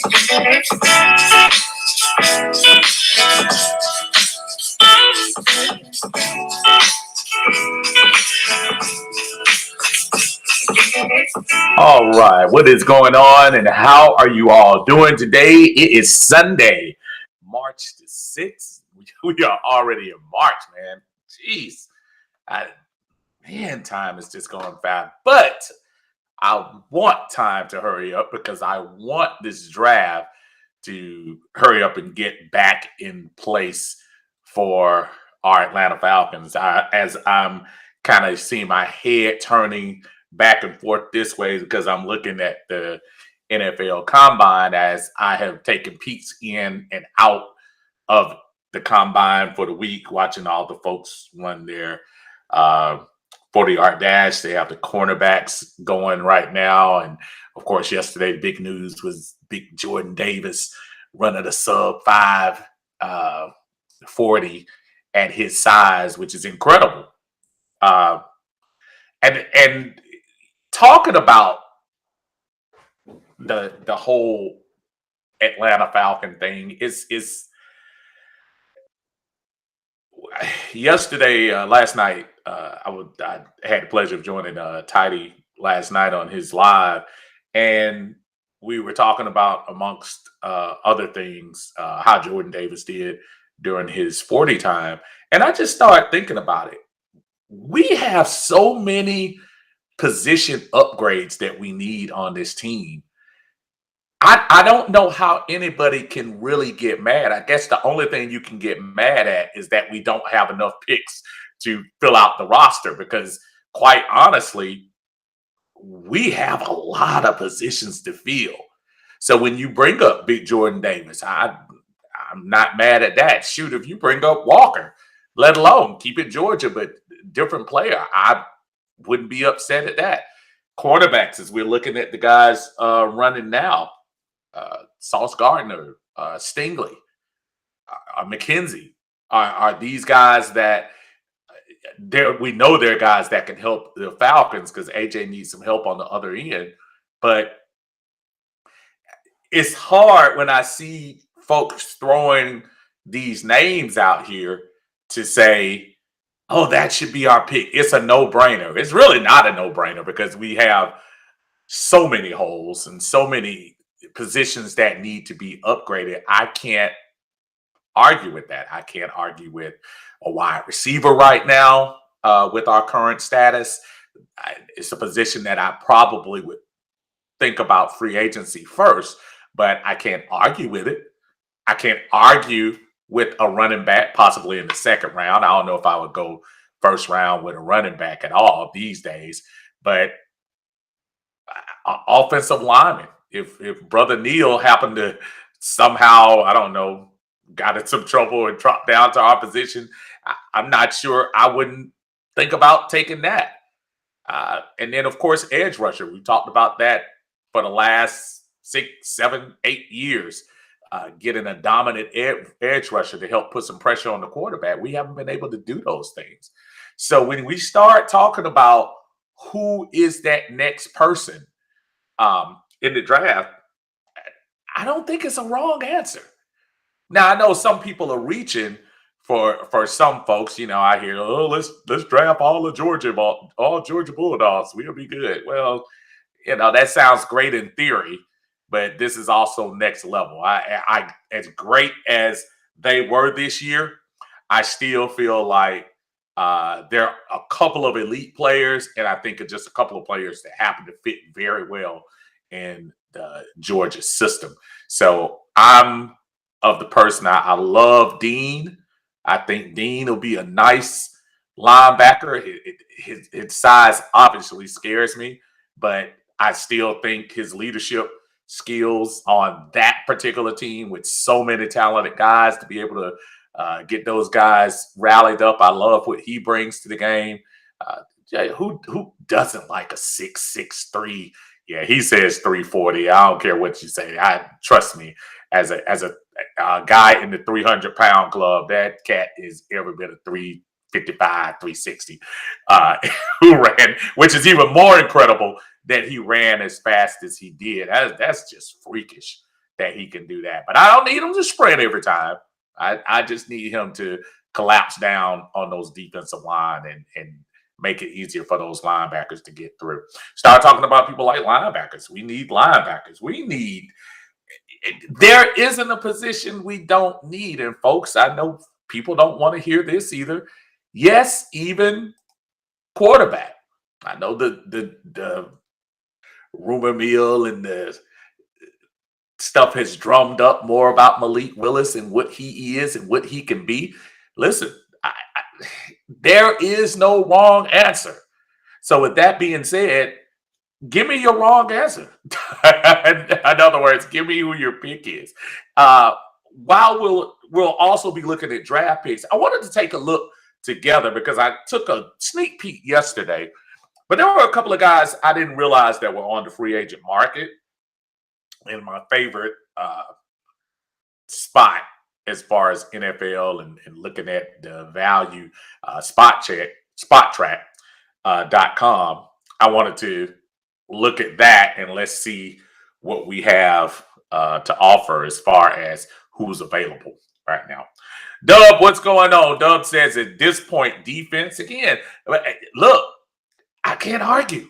All right, what is going on and how are you all doing today? It is Sunday, March the 6th. We are already in March, man. Jeez. I, Man, time is just going fast. But I want time to hurry up because I want this draft to hurry up and get back in place for our Atlanta Falcons. As I'm kind of seeing my head turning back and forth this way because I'm looking at the NFL Combine as I have taken peeks in and out of the Combine for the week, watching all the folks run their uh, 40-yard dash. They have the cornerbacks going right now. And of course, yesterday, the big news was big Jordan Davis running a sub 5 40 at his size, which is incredible. Uh, and talking about the whole Atlanta Falcon thing is yesterday, last night, I had the pleasure of joining Tidy last night on his live, and we were talking about, amongst other things, how Jordan Davis did during his 40 time, and I just started thinking about it. We have so many position upgrades that we need on this team. I don't know how anybody can really get mad. I guess the only thing you can get mad at is that we don't have enough picks to fill out the roster because, quite honestly, we have a lot of positions to fill. So when you bring up Big Jordan Davis, I'm not mad at that. Shoot, if you bring up Walker, let alone keep it Georgia, but different player, I wouldn't be upset at that. Cornerbacks, as we're looking at the guys running now, Sauce Gardner, Stingley, McKenzie, are these guys that we know they're guys that can help the Falcons because AJ needs some help on the other end. But it's hard when I see folks throwing these names out here to say, oh, that should be our pick. It's a no-brainer. It's really not a no-brainer because we have so many holes and so many positions that need to be upgraded. I can't argue with that. I can't argue with a wide receiver right now with our current status. It's a position that I probably would think about free agency first, but I can't argue with it. I can't argue with a running back possibly in the second round. I don't know if I would go first round with a running back at all these days, but offensive lineman. If Brother Neil happened to somehow, I don't know, got in some trouble and dropped down to our position, I'm not sure I wouldn't think about taking that. And then, of course, edge rusher. We talked about that for the last 6, 7, 8 years. Getting a dominant edge rusher to help put some pressure on the quarterback. We haven't been able to do those things. So when we start talking about who is that next person in the draft, I don't think it's a wrong answer. Now, I know some people are reaching for some folks. You know, I hear, oh, let's draft all Georgia Bulldogs. We'll be good. Well, you know, that sounds great in theory, but this is also next level. I as great as they were this year, I still feel like there are a couple of elite players, and I think of just a couple of players that happen to fit very well in the Georgia system. So I'm of the person, I love Dean. I think Dean will be a nice linebacker. His size obviously scares me, but I still think his leadership skills on that particular team with so many talented guys to be able to get those guys rallied up. I love what he brings to the game. Who doesn't like a 6'6" 3"? Yeah, he says 340. I don't care what you say. Trust me, as a guy in the 300-pound club, that cat is every bit of 355, 360. Who ran, which is even more incredible that he ran as fast as he did. That's just freakish that he can do that. But I don't need him to sprint every time. I just need him to collapse down on those defensive line and make it easier for those linebackers to get through. Start talking about people like linebackers. We need linebackers. There isn't a position we don't need. And folks, I know people don't want to hear this either. Yes, even quarterback. I know the rumor mill and the stuff has drummed up more about Malik Willis and what he is and what he can be. Listen, there is no wrong answer. So with that being said, give me your wrong answer. In other words, give me who your pick is. While we'll also be looking at draft picks, I wanted to take a look together because I took a sneak peek yesterday, but there were a couple of guys I didn't realize that were on the free agent market. And my favorite spot as far as NFL and looking at the value, SpotTrack.com. I wanted to look at that and let's see what we have to offer as far as who's available right now. Dub, what's going on? Dub says at this point, defense again. Look, I can't argue.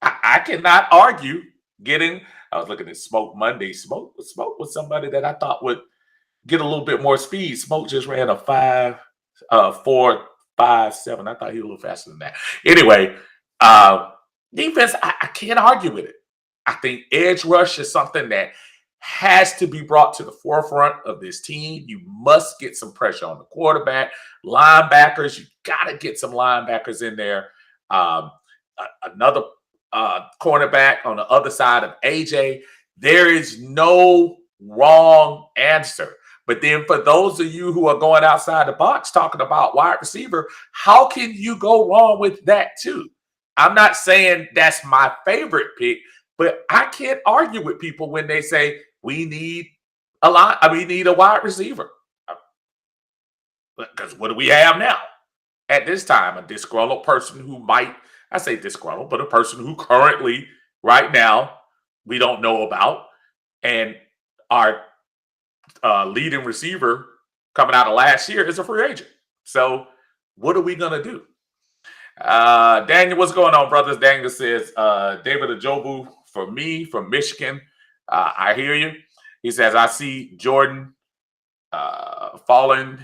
I cannot argue getting. I was looking at Smoke Monday. Smoke was somebody that I thought would get a little bit more speed. Smoke just ran a 4.57. I thought he was a little faster than that. Anyway, defense, I can't argue with it. I think edge rush is something that has to be brought to the forefront of this team. You must get some pressure on the quarterback. Linebackers, you got to get some linebackers in there. Another cornerback on the other side of AJ. There is no wrong answer. But then for those of you who are going outside the box talking about wide receiver, how can you go wrong with that too? I'm not saying that's my favorite pick, but I can't argue with people when they say we need a wide receiver. Because what do we have now? At this time, a disgruntled person who might, I say disgruntled, but a person who currently, right now, we don't know about. And our leading receiver coming out of last year is a free agent. So what are we going to do? Daniel, what's going on, brothers? Daniel says, David Ajobu for me from Michigan. I hear you. He says, I see Jordan falling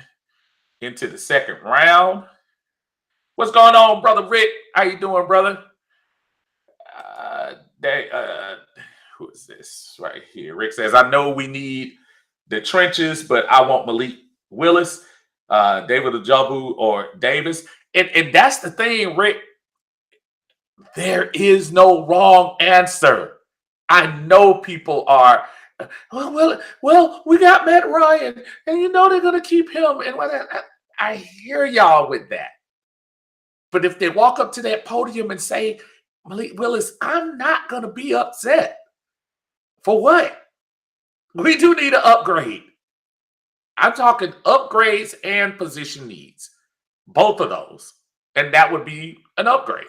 into the second round. What's going on, brother Rick? How you doing, brother? Who is this right here? Rick says, I know we need the trenches, but I want Malik Willis, David Ajobu, or Davis. And that's the thing, Rick. There is no wrong answer. I know people are, well, we got Matt Ryan, and you know they're going to keep him. And I hear y'all with that. But if they walk up to that podium and say, Malik Willis, I'm not going to be upset. For what? We do need an upgrade. I'm talking upgrades and position needs. Both of those. And that would be an upgrade.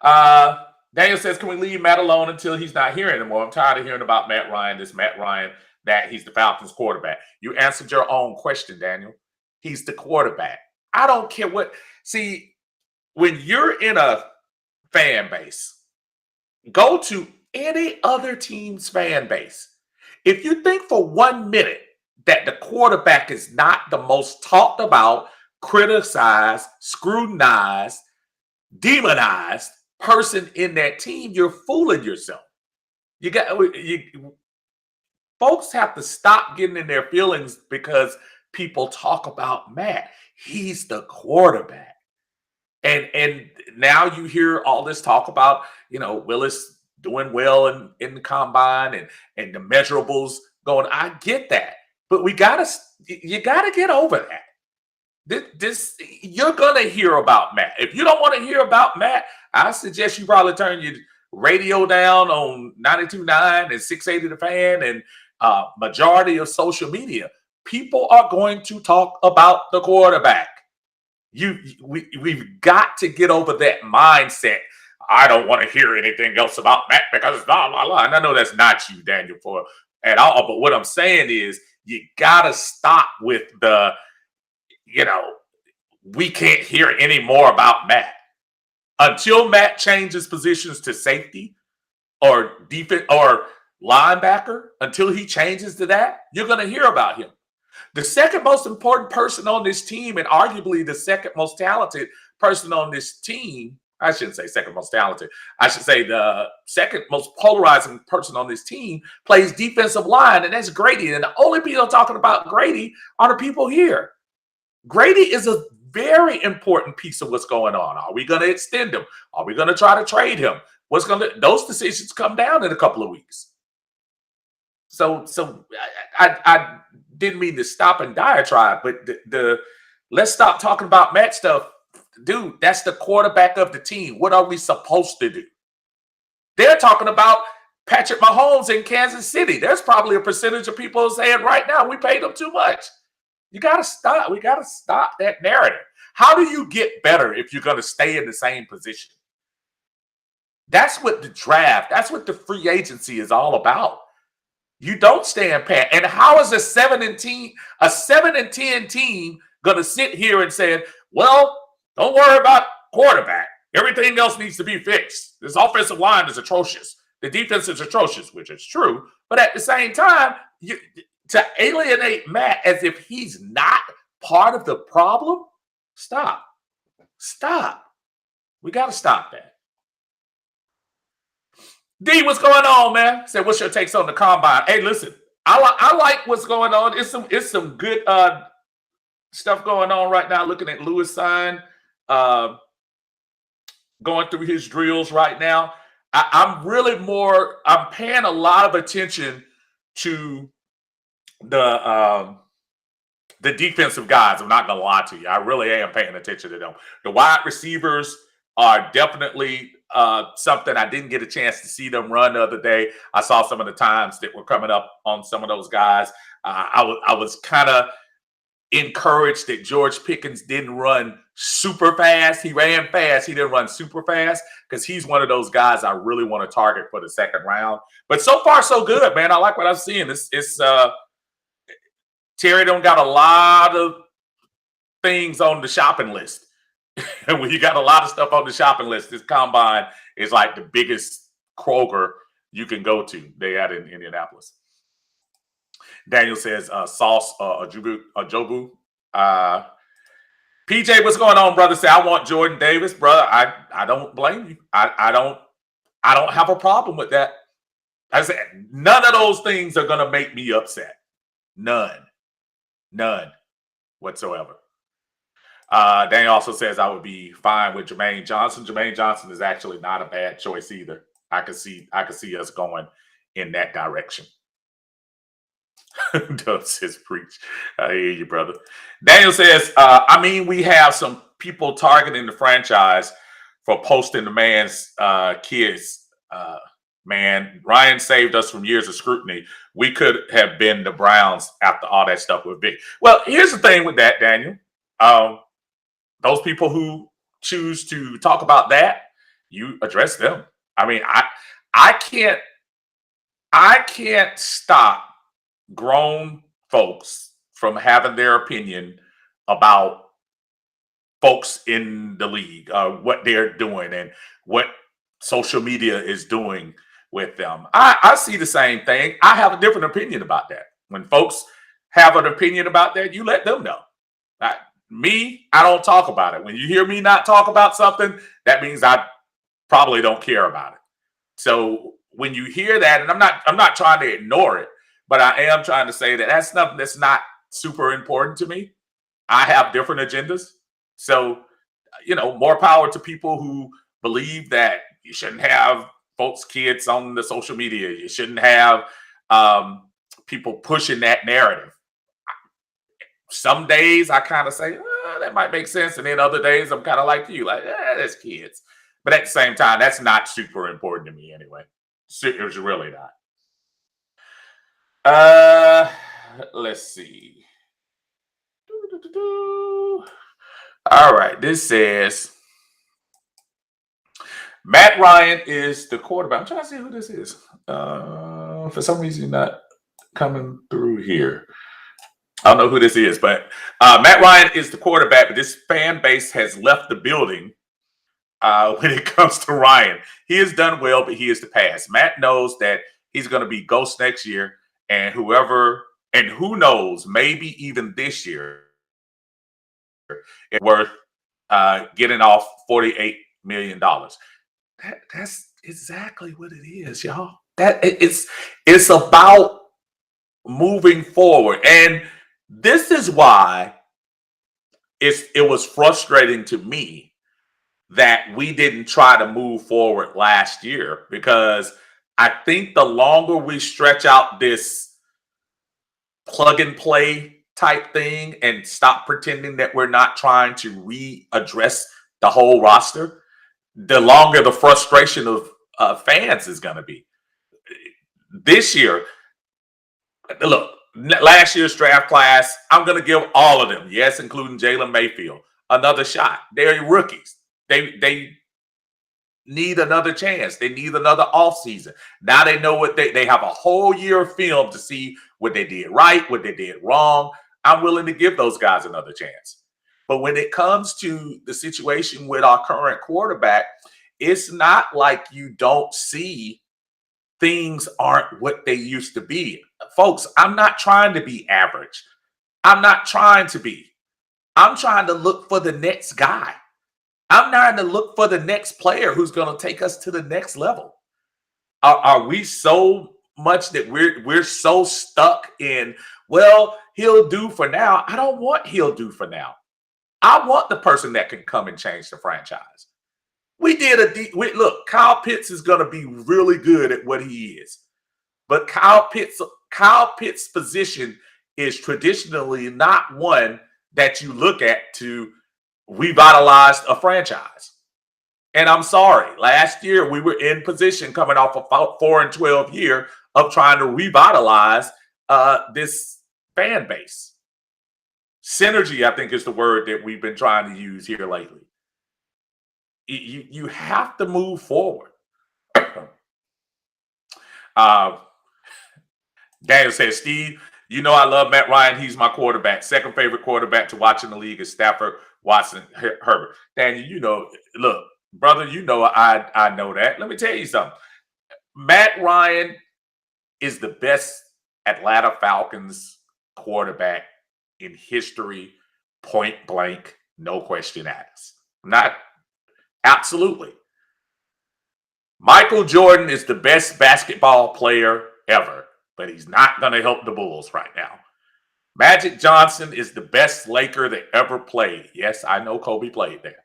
Daniel says, can we leave Matt alone until he's not here anymore? I'm tired of hearing about Matt Ryan, that he's the Falcons quarterback. You answered your own question, Daniel. He's the quarterback. I don't care what. See, when you're in a fan base, go to any other team's fan base. If you think for 1 minute that the quarterback is not the most talked about, criticized, scrutinized, demonized person in that team, you're fooling yourself. Folks have to stop getting in their feelings because people talk about Matt. He's the quarterback. And now you hear all this talk about, Willis doing well in the combine and the measurables going. I get that. But you gotta get over that. You're gonna hear about Matt. If you don't want to hear about Matt, I suggest you probably turn your radio down on 92.9 and 680 The Fan and majority of social media. People are going to talk about the quarterback. We've got to get over that mindset. I don't want to hear anything else about Matt because blah blah blah. And I know that's not you, Daniel, for at all. But what I'm saying is, you gotta stop with the, you know, we can't hear any more about Matt until Matt changes positions to safety or defense or linebacker. Until he changes to that, you're gonna hear about him. The second most important person on this team, and arguably the second most talented person on this team, I shouldn't say second most talented, I should say the second most polarizing person on this team, plays defensive line, and that's Grady. And the only people talking about Grady are the people here. Grady is a very important piece of what's going on. Are we going to extend him? Are we going to try to trade him? Those decisions come down in a couple of weeks. So I didn't mean to stop and diatribe, but let's stop talking about Matt stuff. Dude, that's the quarterback of the team. What are we supposed to do? They're talking about Patrick Mahomes in Kansas City. There's probably a percentage of people saying right now we paid him too much. You got to stop. We got to stop that narrative. How do you get better if you're going to stay in the same position? That's what the draft, that's what the free agency is all about. You don't stand pat. And how is a 7-10 team going to sit here and say, well, don't worry about quarterback. Everything else needs to be fixed. This offensive line is atrocious. The defense is atrocious, which is true. But at the same time, to alienate Matt as if he's not part of the problem, stop. Stop. We got to stop that. D, what's going on, man? Said, what's your takes on the combine? Hey, listen, I like what's going on. It's some good stuff going on right now. Looking at Lewis Sign, going through his drills right now. I'm paying a lot of attention to the defensive guys. I'm not gonna lie to you. I really am paying attention to them. The wide receivers are definitely something. I didn't get a chance to see them run the other day. I saw some of the times that were coming up on some of those guys. I was kind of encouraged that George Pickens didn't run super fast. He ran fast. He didn't run super fast because he's one of those guys I really want to target for the second round. But so far, so good, man. I like what I'm seeing. It's Terry don't got a lot of things on the shopping list. And when you got a lot of stuff on the shopping list, this combine is like the biggest Kroger you can go to. They had in Indianapolis. Daniel says, sauce, Jobu. PJ, what's going on, brother? Say, I want Jordan Davis, brother. I don't blame you. I don't have a problem with that. I said, none of those things are going to make me upset. None whatsoever. Daniel also says I would be fine with Jermaine Johnson. Jermaine Johnson is actually not a bad choice either. I could see us going in that direction. Dub says preach. I hear you, brother. Daniel says, I mean, we have some people targeting the franchise for posting the man's kids. Man, Ryan saved us from years of scrutiny. We could have been the Browns after all that stuff with Vic. Well, here's the thing with that, Daniel. Those people who choose to talk about that, you address them. I mean, I can't stop grown folks from having their opinion about folks in the league, what they're doing and what social media is doing with them. I see the same thing. I have a different opinion about that. When folks have an opinion about that, you let them know. I don't talk about it. When you hear me not talk about something, that means I probably don't care about it. So when you hear that, and I'm not trying to ignore it, but I am trying to say that that's nothing that's not super important to me. I have different agendas. So, more power to people who believe that you shouldn't have folks' kids on the social media. You shouldn't have people pushing that narrative. Some days I kind of say, that might make sense. And then other days I'm kind of like you, like, that's kids. But at the same time, that's not super important to me anyway. It's really not. Let's see. All right. This says, Matt Ryan is the quarterback. I'm trying to see who this is. For some reason, not coming through here. I don't know who this is, but Matt Ryan is the quarterback. But this fan base has left the building when it comes to Ryan. He has done well, but he is the pass. Matt knows that he's going to be ghost next year, and who knows, maybe even this year, it's worth getting off $48 million. That's exactly what it is, y'all. It's about moving forward, and this is why it was frustrating to me that we didn't try to move forward last year, because I think the longer we stretch out this plug and play type thing and stop pretending that we're not trying to readdress the whole roster, the longer the frustration of fans is going to be. This year, look, last year's draft class, I'm going to give all of them, yes, including Jalen Mayfield, another shot. They're rookies. They need another chance. They need another offseason. Now they know what they have a whole year of film to see what they did right, what they did wrong. I'm willing to give those guys another chance. But when it comes to the situation with our current quarterback, it's not like you don't see things aren't what they used to be. Folks, I'm not trying to be average. I'm not trying to be. I'm trying to look for the next guy. I'm trying to look for the next player who's going to take us to the next level. Are we so much that we're so stuck in, well, he'll do for now? I don't want he'll do for now. I want the person that can come and change the franchise. Look, Kyle Pitts is going to be really good at what he is. But Kyle Pitts' position is traditionally not one that you look at to revitalize a franchise. And I'm sorry, last year we were in position coming off a 4-12 year of trying to revitalize this fan base. Synergy, I think, is the word that we've been trying to use here lately. You have to move forward. Daniel says, Steve, you know I love Matt Ryan. He's my quarterback. Second favorite quarterback to watch in the league is Stafford, Watson, Herbert. Daniel, you know, look, brother, you know I know that. Let me tell you something. Matt Ryan is the best Atlanta Falcons quarterback in history, point blank, no question asked. Absolutely. Michael Jordan is the best basketball player ever, but he's not going to help the Bulls right now. Magic Johnson is the best Laker that ever played. Yes, I know Kobe played there.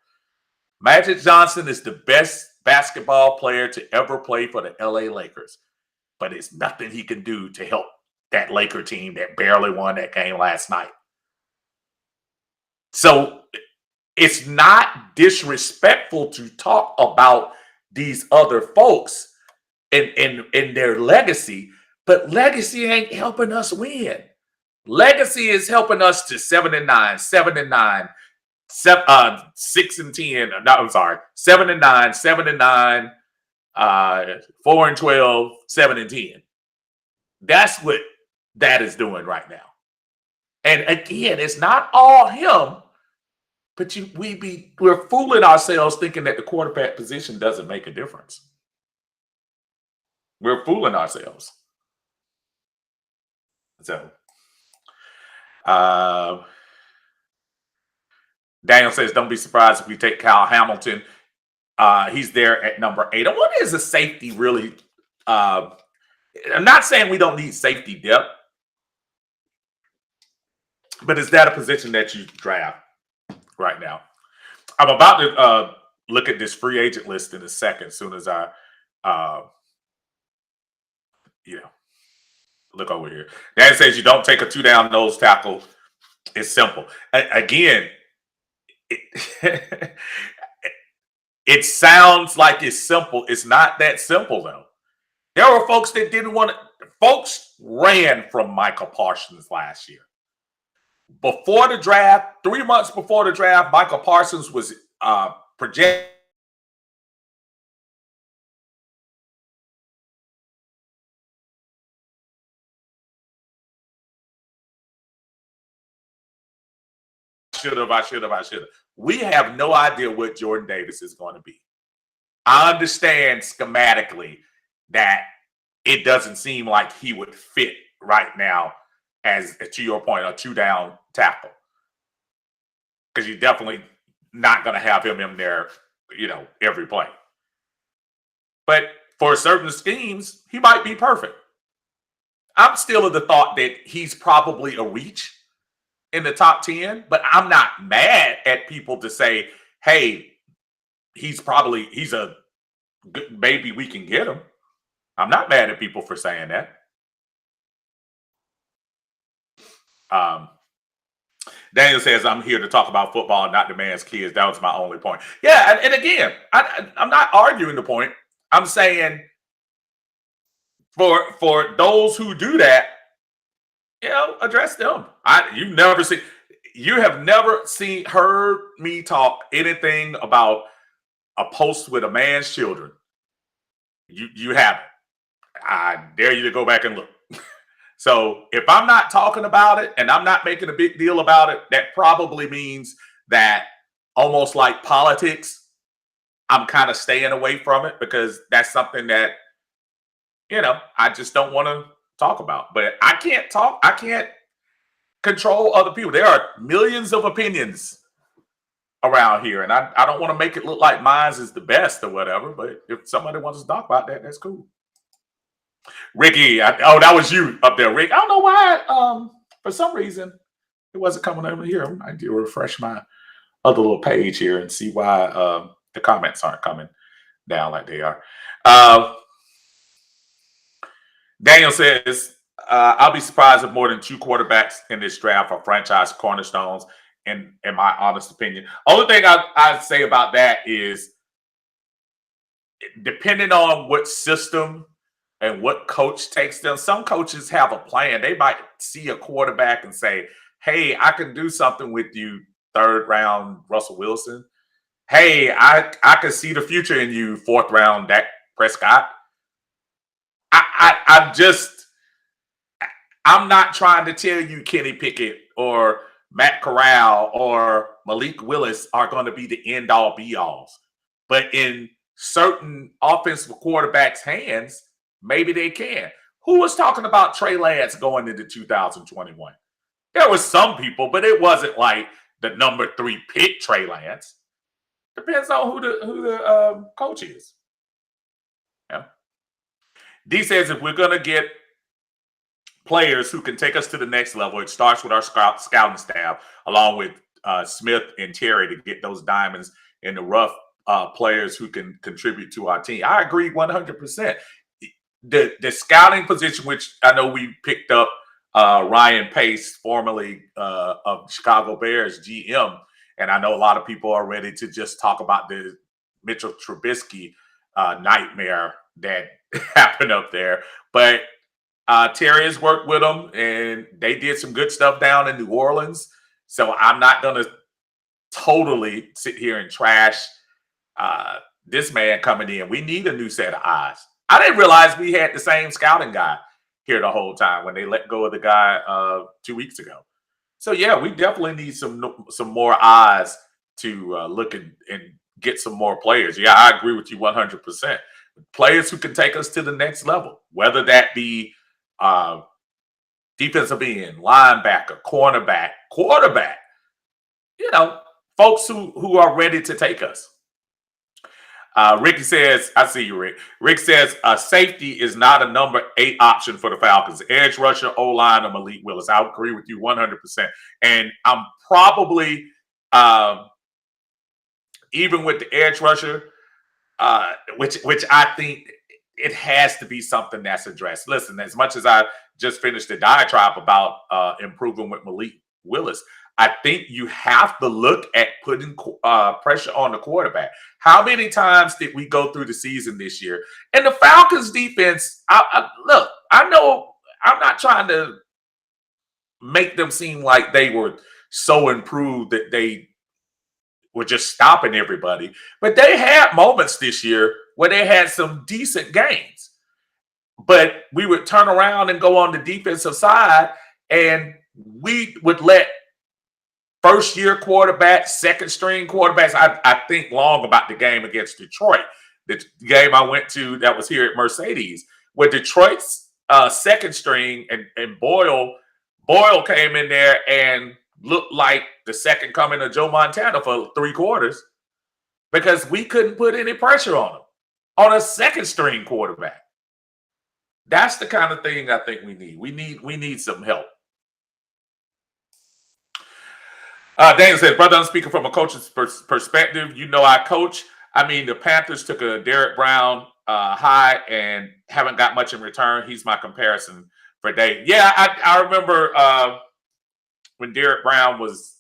Magic Johnson is the best basketball player to ever play for the LA Lakers, but it's nothing he can do to help that Laker team that barely won that game last night. So it's not disrespectful to talk about these other folks and their legacy, but legacy ain't helping us win. Legacy is helping us to 7-9, 7-9, 6-10. No, I'm sorry, 7-9, 7-9, 4-12, 7-10. That's what that is doing right now. And again, it's not all him. But we're fooling ourselves thinking that the quarterback position doesn't make a difference. We're fooling ourselves. So, Daniel says, don't be surprised if we take Kyle Hamilton. He's there at number 8. And what is a safety really? I'm not saying we don't need safety depth, but is that a position that you draft right now? I'm about to look at this free agent list in a second, as soon as I, look over here. Dan says you don't take a 2-down nose tackle. It's simple. Again, it sounds like it's simple. It's not that simple, though. There were folks that didn't want to. Folks ran from Michael Parsons last year. Before the draft, 3 months before the draft, Michael Parsons was projected should have, I should have, I should have. We have no idea what Jordan Davis is going to be. I understand schematically that it doesn't seem like he would fit right now as, to your point, a 2-down tackle. Because you're definitely not going to have him in there, every play. But for certain schemes, he might be perfect. I'm still of the thought that he's probably a reach in the top 10, but I'm not mad at people to say, hey, he's a good, maybe we can get him. I'm not mad at people for saying that. Daniel says, I'm here to talk about football, not the man's kids. That was my only point. Yeah, and again, I'm not arguing the point. I'm saying for those who do that, address them. You have never heard me talk anything about a post with a man's children. You haven't. I dare you to go back and look. So if I'm not talking about it and I'm not making a big deal about it, that probably means that, almost like politics, I'm kind of staying away from it, because that's something that, I just don't want to talk about. But I can't control other people. There are millions of opinions around here, and I don't want to make it look like mine is the best or whatever. But if somebody wants to talk about that, that's cool. Ricky, that was you up there, Rick. I don't know why. For some reason, it wasn't coming over here. I need to refresh my other little page here and see why the comments aren't coming down like they are. Daniel says, I'll be surprised if more than 2 quarterbacks in this draft are franchise cornerstones, in my honest opinion. Only thing I'd say about that is, depending on what system and what coach takes them, some coaches have a plan. They might see a quarterback and say, hey, I can do something with you, 3rd round Russell Wilson. Hey, I can see the future in you, 4th round Dak Prescott. I'm not trying to tell you Kenny Pickett or Matt Corral or Malik Willis are going to be the end all be alls. But in certain offensive quarterbacks' hands, maybe they can. Who was talking about Trey Lance going into 2021? There were some people, but it wasn't like the number 3 pick Trey Lance. Depends on who the coach is. Yeah. D says, if we're going to get players who can take us to the next level, it starts with our scouting staff, along with Smith and Terry, to get those diamonds in the rough, players who can contribute to our team. I agree 100%. The scouting position, which I know we picked up Ryan Pace, formerly of Chicago Bears GM, and I know a lot of people are ready to just talk about the Mitchell Trubisky nightmare that happened up there. But Terry has worked with them, and they did some good stuff down in New Orleans. So I'm not going to totally sit here and trash this man coming in. We need a new set of eyes. I didn't realize we had the same scouting guy here the whole time when they let go of the guy 2 weeks ago. So yeah, we definitely need some more eyes to look and get some more players. Yeah, I agree with you 100%. Players who can take us to the next level, whether that be defensive end, linebacker, cornerback, quarterback. Folks who are ready to take us. Ricky says, I see you, Rick. Rick says, safety is not a number 8 option for the Falcons. Edge rusher, O-line, or Malik Willis. I agree with you 100%. And I'm probably, even with the edge rusher, which I think it has to be something that's addressed. Listen, as much as I just finished the diatribe about improving with Malik Willis, I think you have to look at putting pressure on the quarterback. How many times did we go through the season this year? And the Falcons defense, look, I know I'm not trying to make them seem like they were so improved that they were just stopping everybody. But they had moments this year where they had some decent games. But we would turn around and go on the defensive side, and we would let first year quarterback, second string quarterbacks. I think long about the game against Detroit. The game I went to that was here at Mercedes, where Detroit's second string and Boyle came in there and looked like the second coming of Joe Montana for 3 quarters because we couldn't put any pressure on him, on a second string quarterback. That's the kind of thing I think we need. We need some help. Daniel says, brother, I'm speaking from a coach's perspective. You know, I coach. I mean, the Panthers took a Derek Brown high and haven't got much in return. He's my comparison for Dave. Yeah, I remember when Derek Brown was,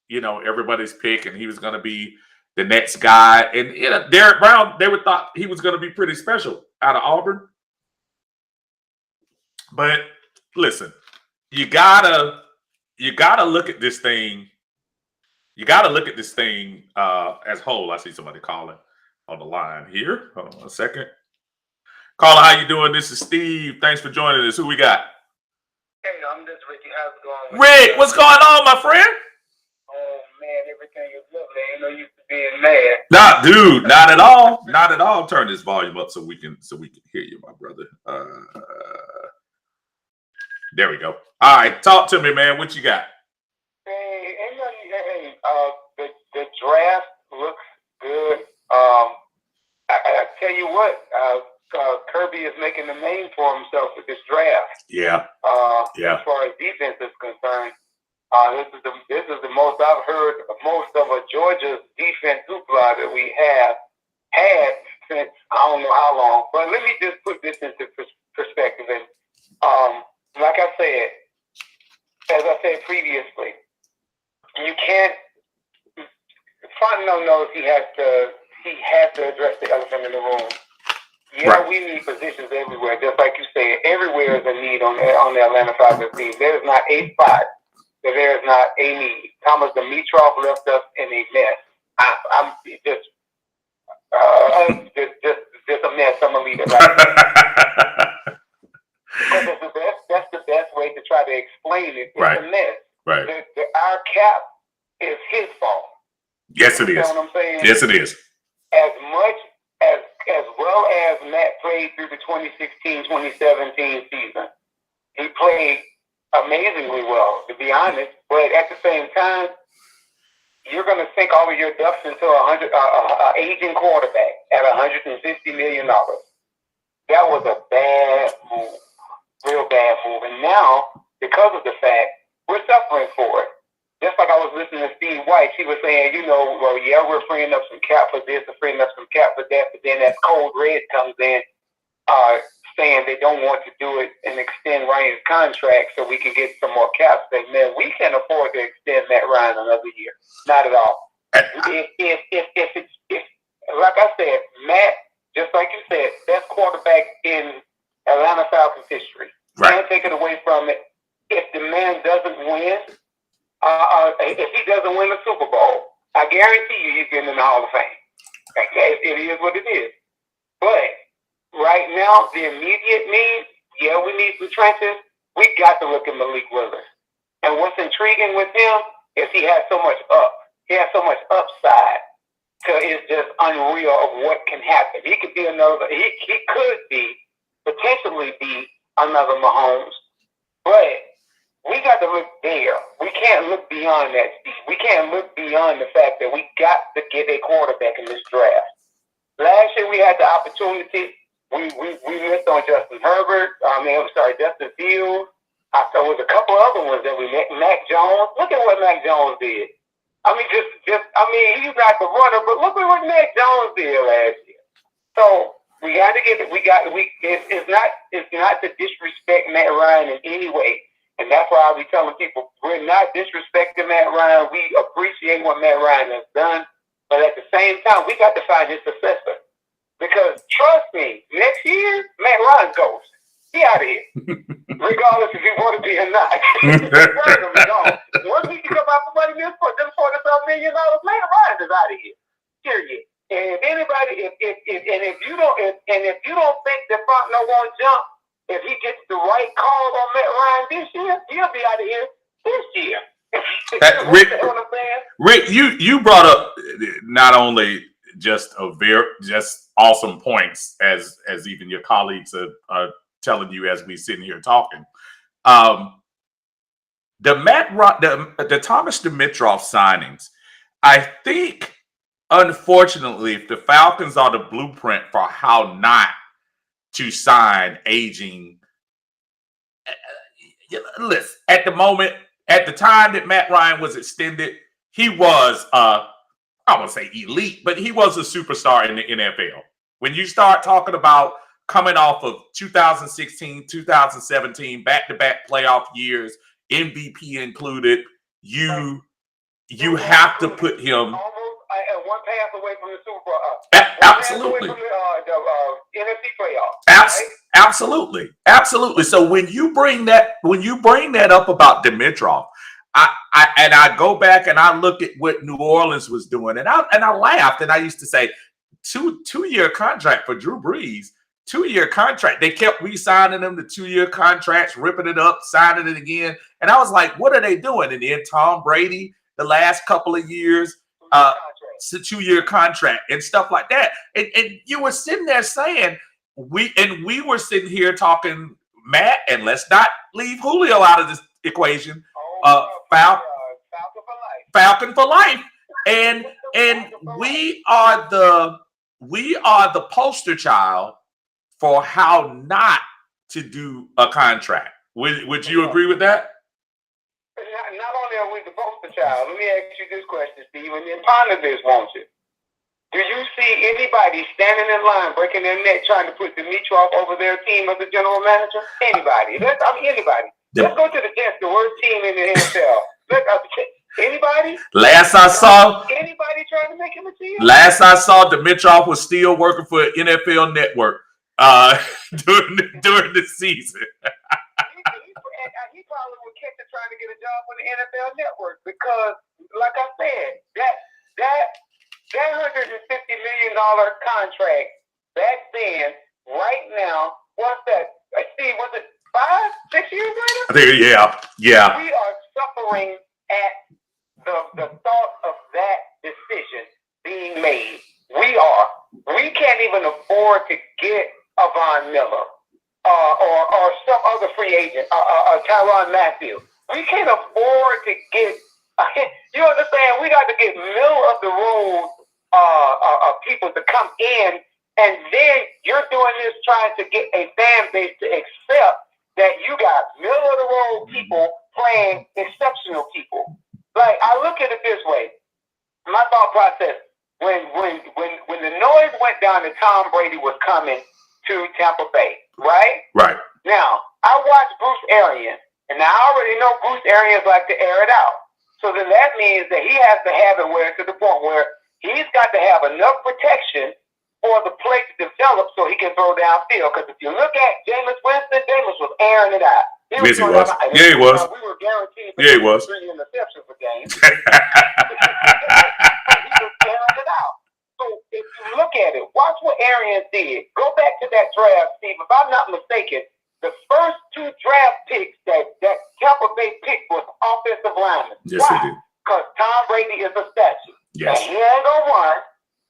you know, everybody's pick and he was going to be the next guy. And you know, Derek Brown, they would thought he was going to be pretty special out of Auburn. But listen, you gotta look at this thing. You got to look at this thing as whole. I see somebody calling on the line here. Hold on a second. Caller, how you doing? This is Steve. Thanks for joining us. Who we got? Hey, I'm just Ricky. How's it going? Rick, what's going on, my friend? Oh, man, everything is lovely. Ain't no use to being mad. Nah, dude, not at all. Not at all. Turn this volume up so we can hear you, my brother. There we go. All right, talk to me, man. What you got? Hey, the draft looks good. I tell you what, Kirby is making a name for himself with this draft. Yeah. As far as defense is concerned, this is the most I've heard most of a Georgia defense hoopla that we have had since I don't know how long. But let me just put this into perspective. And like I said, as I said previously, you can't. Fontenot knows he has to address the elephant in the room. Yeah, right. We need positions everywhere, just like you said. Everywhere is a need on the Atlanta Falcons team. There is not a spot that there is not a need. Thomas Dimitroff left us in a mess. I'm just a mess. I'm gonna leave it like that. Because that's the best way to try to explain it. It's right. A mess. Right. Our cap is his fault. Yes, it is. You know what I'm saying? Yes, it is. As well as Matt played through the 2016-2017 season, he played amazingly well, to be honest. But at the same time, you're going to sink all of your ducks into an aging quarterback at $150 million. That was a bad move, real bad move. And now, because of the fact, we're suffering for it. Just like I was listening to Steve White, he was saying, you know, well, yeah, we're freeing up some cap for this and freeing up some cap for that, but then as Cold Red comes in, saying they don't want to do it and extend Ryan's contract so we can get some more cap space. Man, we can't afford to extend Matt Ryan another year. Not at all. If like I said, Matt, just like you said, best quarterback in Atlanta Falcons history. Right. Can't take it away from it. If the man doesn't win, if he doesn't win the Super Bowl, I guarantee you he's getting in the Hall of Fame. Okay, it is what it is. But right now, the immediate need, yeah, we need some trenches. We got to look at Malik Willis. And what's intriguing with him is he has so much upside. So it's just unreal of what can happen. He could be potentially be another Mahomes. But we got to look there. We can't look beyond that, Steve. We can't look beyond the fact that we got to get a quarterback in this draft. Last year we had the opportunity. We missed on Justin Fields. There was a couple other ones that we met. Mac Jones. Look at what Mac Jones did. I mean, he's not the runner, but look at what Mac Jones did last year. So we got to get it. It's not to disrespect Matt Ryan in any way. And that's why I'll be telling people, we're not disrespecting Matt Ryan. We appreciate what Matt Ryan has done. But at the same time, we got to find his successor. Because trust me, next year, Matt Ryan goes. He out of here. Regardless if he want to be or not. Once he can come out for money, them $40-something million, Matt Ryan is out of here. Period. And if anybody, if you don't think that Fontenot won't jump, if he gets the right call on Matt Ryan this year, he'll be out of here this year. Rick, you brought up not only just awesome points as even your colleagues are telling you as we sitting here talking. The Thomas Dimitroff signings, I think, unfortunately, if the Falcons are the blueprint for how not to sign aging. Listen, at the time that Matt Ryan was extended, he was I won't say elite, but he was a superstar in the NFL. When you start talking about coming off of 2016, 2017, back-to-back playoff years, MVP included, you have to put him one pass away from the Super Bowl. Absolutely. One pass away from the NFC playoffs. Absolutely. So when you bring that up about Dimitroff, I go back and I look at what New Orleans was doing, and I laughed, and I used to say, two-year contract for Drew Brees, 2-year contract. They kept re-signing them to 2-year contracts, ripping it up, signing it again, and I was like, what are they doing? And then Tom Brady, the last couple of years, it's a 2-year contract and stuff like that. And you were sitting there saying, we were sitting here talking, Matt, and let's not leave Julio out of this equation. Falcon for life. And we are the poster child for how not to do a contract. Would you agree with that? Not only are we the poster child, let me ask you this question, Steve, and then ponder this, won't you? Do you see anybody standing in line, breaking their neck, trying to put Dimitroff over their team as a general manager? Anybody. Anybody. Let's go to the Jets, the worst team in the NFL. Anybody? Last I saw, anybody trying to make him a team? Last I saw, Dimitroff was still working for NFL Network during the season. He probably would catch it trying to get a job on the NFL Network because, like I said, that $150 million contract back then, right now, what's that? Steve, was it 5-6 years later? I think, yeah. We are suffering at the thought of that decision being made. We can't even afford to get a Von Miller or some other free agent, Tyrann Mathieu. We can't afford to get, you understand, we got to get middle of the road people to come in, and then you're doing this trying to get a fan base to accept that you got middle of the road people playing exceptional people. Like, I look at it this way. My thought process, when the noise went down that Tom Brady was coming to Tampa Bay, right? Right. Now, I watched Bruce Arians, and I already know Bruce Arians like to air it out. So then that means that he has to have it where to the point where he's got to have enough protection for the play to develop so he can throw downfield. Because if you look at Jameis Winston, Jameis was airing it out. He was. Yeah, he was. We were guaranteed 3 interceptions a game. He was airing it out. So if you look at it, watch what Arians did. Go back to that draft, Steve. If I'm not mistaken, the first 2 draft picks that Tampa Bay picked was offensive linemen. Yes, why? He did. Because Tom Brady is a statue. Yes. And he ain't going to run.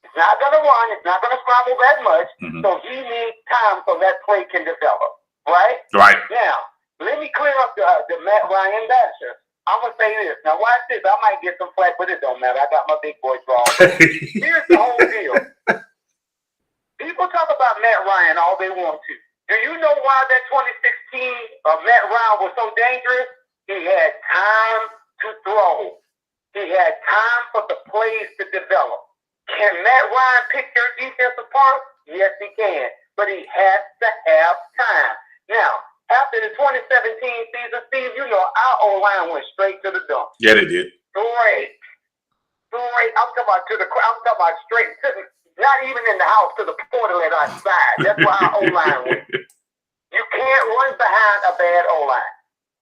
It's not going to run. It's not going to scramble that much. Mm-hmm. So he needs time so that play can develop. Right? Right. Now, let me clear up the Matt Ryan basher. I'm going to say this. Now, watch this. I might get some flack, but it don't matter. I got my big boy draw. Here's the whole deal. People talk about Matt Ryan all they want to. Do you know why that 2016 Matt Ryan was so dangerous? He had time to throw. He had time for the plays to develop. Can Matt Ryan pick your defense apart? Yes, he can. But he has to have time. Now, after the 2017 season, Steve, you know, our O-line went straight to the dump. Yeah, they did. Straight. I'm talking about straight to the, not even in the house, to the portal outside. That's where our O-line went. You can't run behind a bad O-line.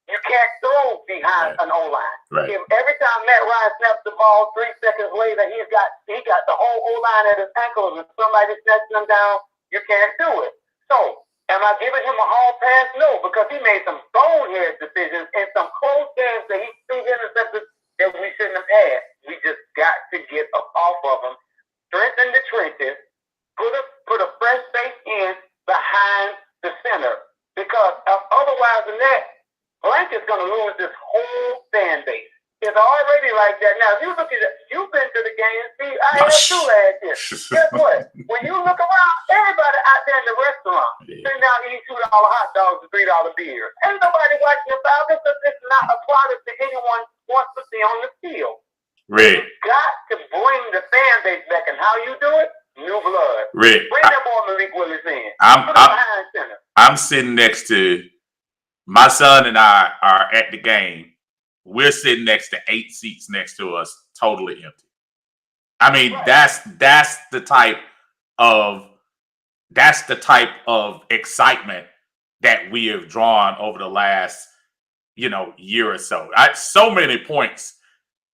You can't throw behind an O-line. Right. If every time Matt Ryan snaps the ball, 3 seconds later, he got the whole O-line at his ankles and somebody snatching him down, you can't do it. So, am I giving him a hall pass? No, because he made some bonehead decisions and some close games that he threw interceptions that we realizing that, Blanken's going to lose this whole fan base. It's already like that. Now, if you look at it, you've been to the game. See, I have too last year. Guess what? When you look around, everybody out there in the restaurant, sitting down eating $2 hot dogs and $3 beers. Ain't nobody watching the Falcons because it's not a product that anyone wants to see on the field. Rick. You got to bring the fan base back, and how you do it? New blood. Rick. Bring that boy Malik Willis in. I'm sitting next to my son and I are at the game. We're sitting next to 8 seats next to us, totally empty. I mean, right. that's the type of excitement that we have drawn over the last, year or so. So many points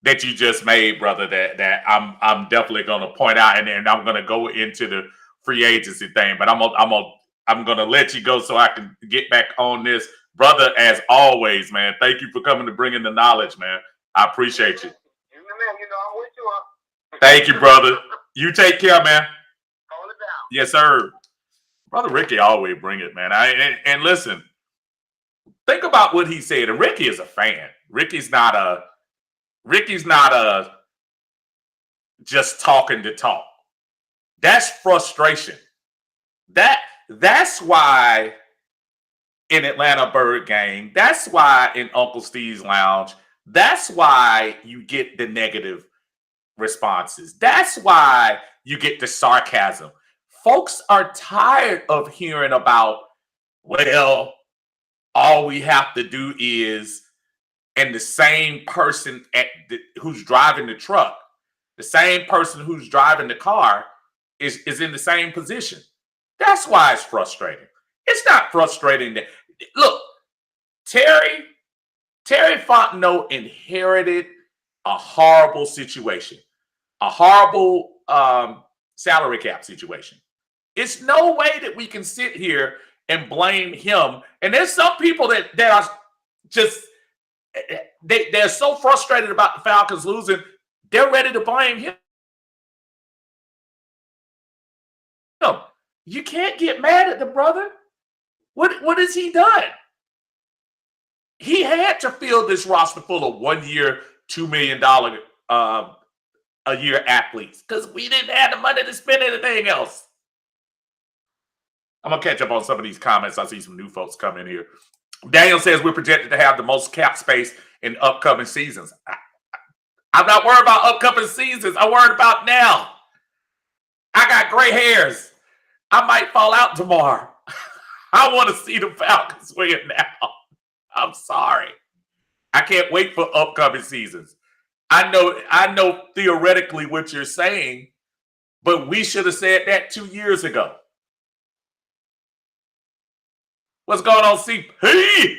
that you just made, brother, that I'm definitely going to point out, and then I'm going to go into the free agency thing. But I'm going to let you go so I can get back on this. Brother, as always, man, thank you for coming to bring in the knowledge, man. I appreciate you. I'm with you. Thank you, brother. You take care, man. Hold it down. Yes, sir. Brother Ricky always bring it, man. And listen, think about what he said. And Ricky is a fan. Ricky's not a just talking to talk. That's frustration. That's why in Atlanta Bird Gang, that's why in Uncle Steve's Lounge, that's why you get the negative responses. That's why you get the sarcasm. Folks are tired of hearing about, well, all we have to do is, and the same person who's driving the truck, the same person who's driving the car is in the same position. That's why it's frustrating. It's not frustrating that, look, Terry Fontenot inherited a horrible situation, a horrible salary cap situation. It's no way that we can sit here and blame him. And there's some people that are just, they're so frustrated about the Falcons losing, they're ready to blame him. You can't get mad at the brother. What has he done? He had to fill this roster full of 1 year, $2 million a year athletes because we didn't have the money to spend anything else. I'm going to catch up on some of these comments. I see some new folks come in here. Daniel says we're projected to have the most cap space in upcoming seasons. I'm not worried about upcoming seasons. I'm worried about now. I got gray hairs. I might fall out tomorrow. I want to see the Falcons win now. I'm sorry. I can't wait for upcoming seasons. I know theoretically what you're saying, but we should have said that 2 years ago. What's going on, CP?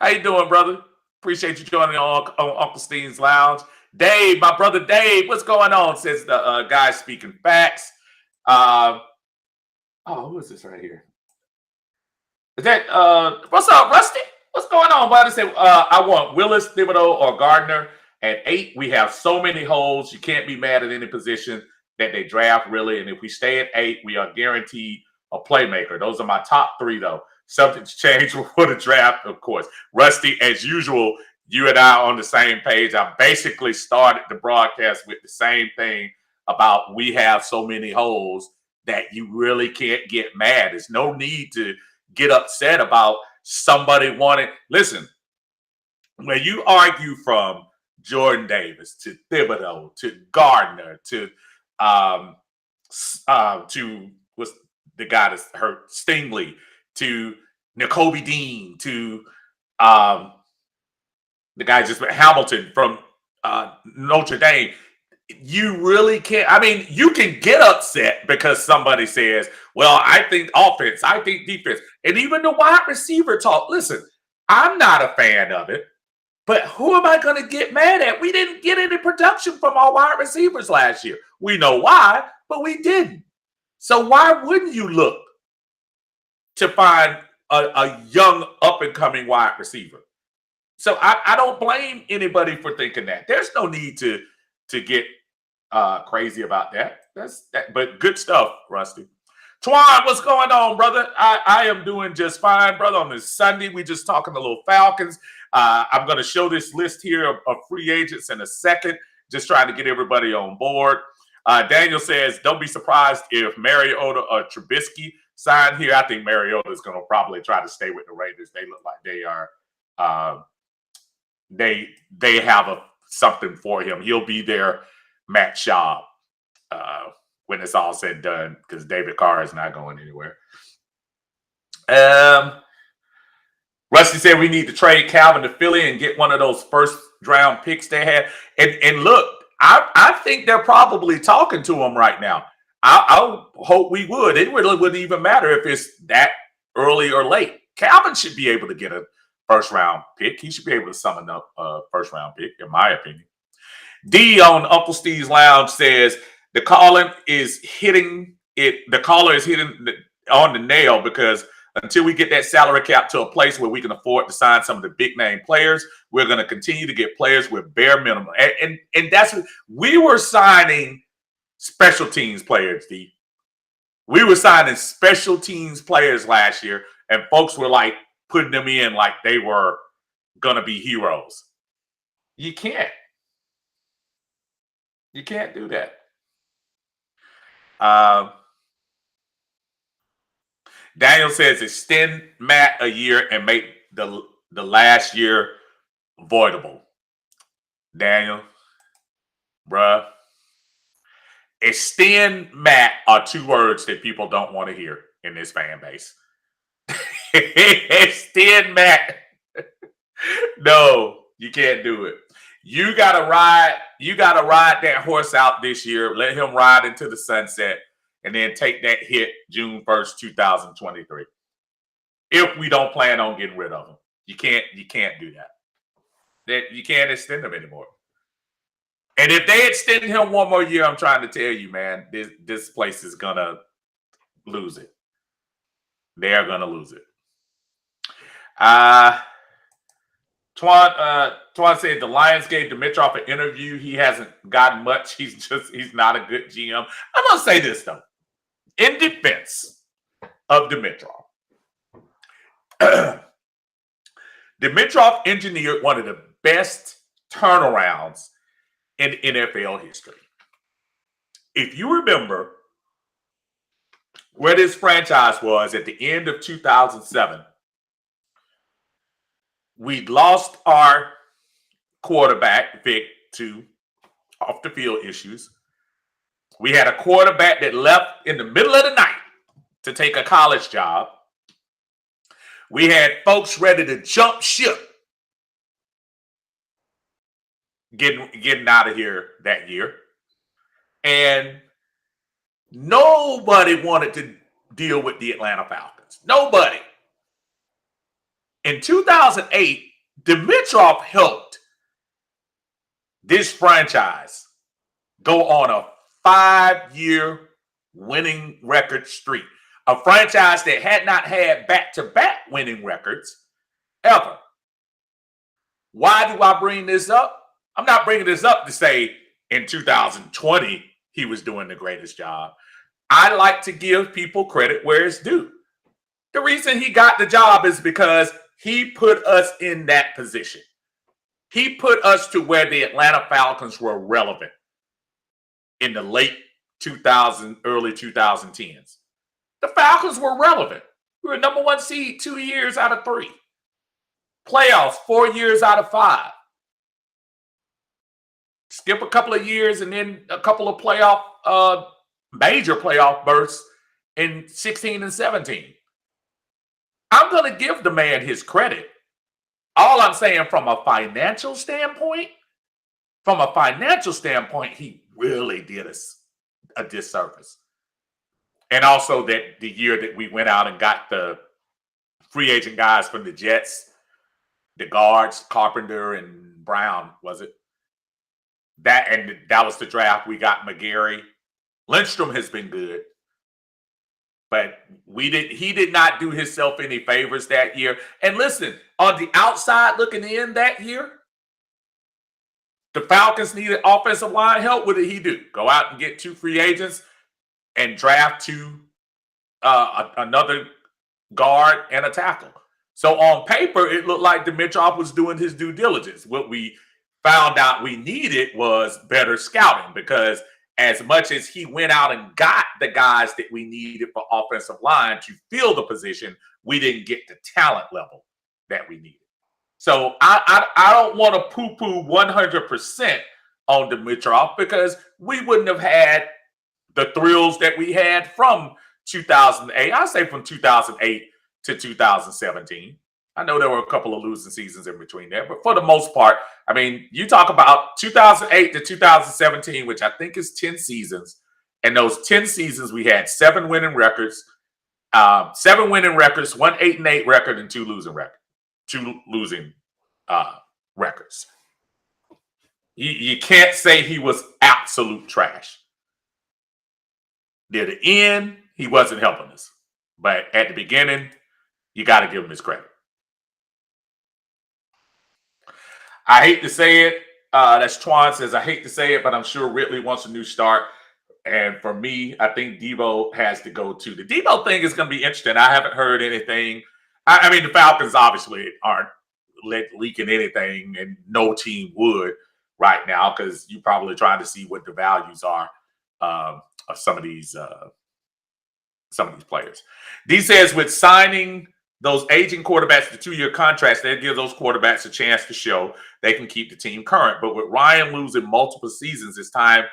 How you doing, brother? Appreciate you joining on Uncle Steve's Lounge. Dave, my brother Dave, what's going on? Says the guy speaking facts. Who is this right here? Is that what's up, Rusty? What's going on, buddy? Say I want Willis, Thibodeau, or Gardner at 8. We have so many holes. You can't be mad at any position that they draft, really. And if we stay at 8, we are guaranteed a playmaker. Those are my top 3, though. Something's changed for the draft, of course. Rusty, as usual, you and I are on the same page. I basically started the broadcast with the same thing about we have so many holes that you really can't get mad. There's no need to get upset about somebody wanting. Listen, when you argue from Jordan Davis to Thibodeau to Gardner to what's the guy that's hurt, Stingley, to Nakobe Dean, to the guy just Hamilton from Notre Dame. You really can't. I mean, you can get upset because somebody says, well, I think offense, I think defense. And even the wide receiver talk. Listen, I'm not a fan of it, but who am I going to get mad at? We didn't get any production from our wide receivers last year. We know why, but we didn't. So why wouldn't you look to find a young up-and-coming wide receiver? So I don't blame anybody for thinking that. There's no need to get crazy about that. That's that, but good stuff, Rusty. Twan, what's going on, brother? I am doing just fine, brother. On this Sunday, we just talking a little Falcons. I'm going to show this list here of free agents in a second, just trying to get everybody on board. Daniel says, don't be surprised if Mariota or Trubisky sign here. I think Mariota is going to probably try to stay with the Raiders. They look like they are they have something for him. He'll be their Matt Schaub when it's all said and done, because David Carr is not going anywhere. Rusty said we need to trade Calvin to Philly and get one of those first round picks they had. And look, I think they're probably talking to him right now. I hope we would. It really wouldn't even matter if it's that early or late. Calvin should be able to get a first round pick. He should be able to summon up a first round pick, in my opinion. D on Uncle Steve's Lounge says the caller is hitting on the nail, because until we get that salary cap to a place where we can afford to sign some of the big name players, we're going to continue to get players with bare minimum. And that's what we were signing, special teams players, D. We were signing special teams players last year, and folks were like putting them in like they were going to be heroes. You can't. You can't do that. Daniel says extend Matt a year and make the last year voidable. Daniel, bruh, extend Matt are two words that people don't want to hear in this fan base. Extend Matt. No, you can't do it. You gotta ride that horse out this year. Let him ride into the sunset, and then take that hit June 1st, 2023. If we don't plan on getting rid of him. You can't do that. You can't extend him anymore. And if they extend him one more year, I'm trying to tell you, man, this place is gonna lose it. They're gonna lose it. Twan said the Lions gave Dimitrov an interview. He hasn't gotten much. He's not a good GM. I'm gonna say this though, in defense of Dimitrov. Dimitrov engineered one of the best turnarounds in NFL history. If you remember where this franchise was at the end of 2007, we lost our quarterback, Vic, to off the field issues. We had a quarterback that left in the middle of the night to take a college job. We had folks ready to jump ship getting out of here that year. And nobody wanted to deal with the Atlanta Falcons. Nobody. In 2008, Dimitrov helped this franchise go on a 5-year winning record streak. A franchise that had not had back-to-back winning records ever. Why do I bring this up? I'm not bringing this up to say in 2020 he was doing the greatest job. I like to give people credit where it's due. The reason he got the job is because he put us in that position. He put us to where the Atlanta Falcons were relevant in the late 2000s, early 2010s. The Falcons were relevant. We were number 1 seed 2 years out of 3. Playoffs 4 years out of 5. Skip a couple of years and then a couple of major playoff bursts in 16 and 17. I'm going to give the man his credit. All I'm saying from a financial standpoint, he really did us a disservice. And also that the year that we went out and got the free agent guys from the Jets, the guards, Carpenter and Brown, was it? That was the draft. We got McGarry. Lindstrom has been good. But he did not do himself any favors that year. And listen, on the outside looking in that year, the Falcons needed offensive line help. What did he do? Go out and get 2 free agents and draft 2 another guard and a tackle. So on paper, it looked like Dimitrov was doing his due diligence. What we found out we needed was better scouting, because as much as he went out and got the guys that we needed for offensive line to fill the position, we didn't get the talent level that we needed. So I don't want to poo-poo 100% on Dimitrov, because we wouldn't have had the thrills that we had from 2008. I say from 2008 to 2017. I know there were a couple of losing seasons in between there, but for the most part, I mean, you talk about 2008 to 2017, which I think is 10 seasons. And those 10 seasons, we had 7 winning records, 1 8-8 record, and 2 losing records. You can't say he was absolute trash. Near the end, he wasn't helping us. But at the beginning, you got to give him his credit. I hate to say it. That's Twan says, I hate to say it, but I'm sure Ridley wants a new start. And for me, I think Debo has to go too. The Debo thing is going to be interesting. I haven't heard anything. I mean, the Falcons obviously aren't leaking anything, and no team would right now, because you're probably trying to see what the values are of some of these players. D says, with signing those aging quarterbacks to 2-year contracts, they give those quarterbacks a chance to show they can keep the team current. But with Ryan losing multiple seasons, it's time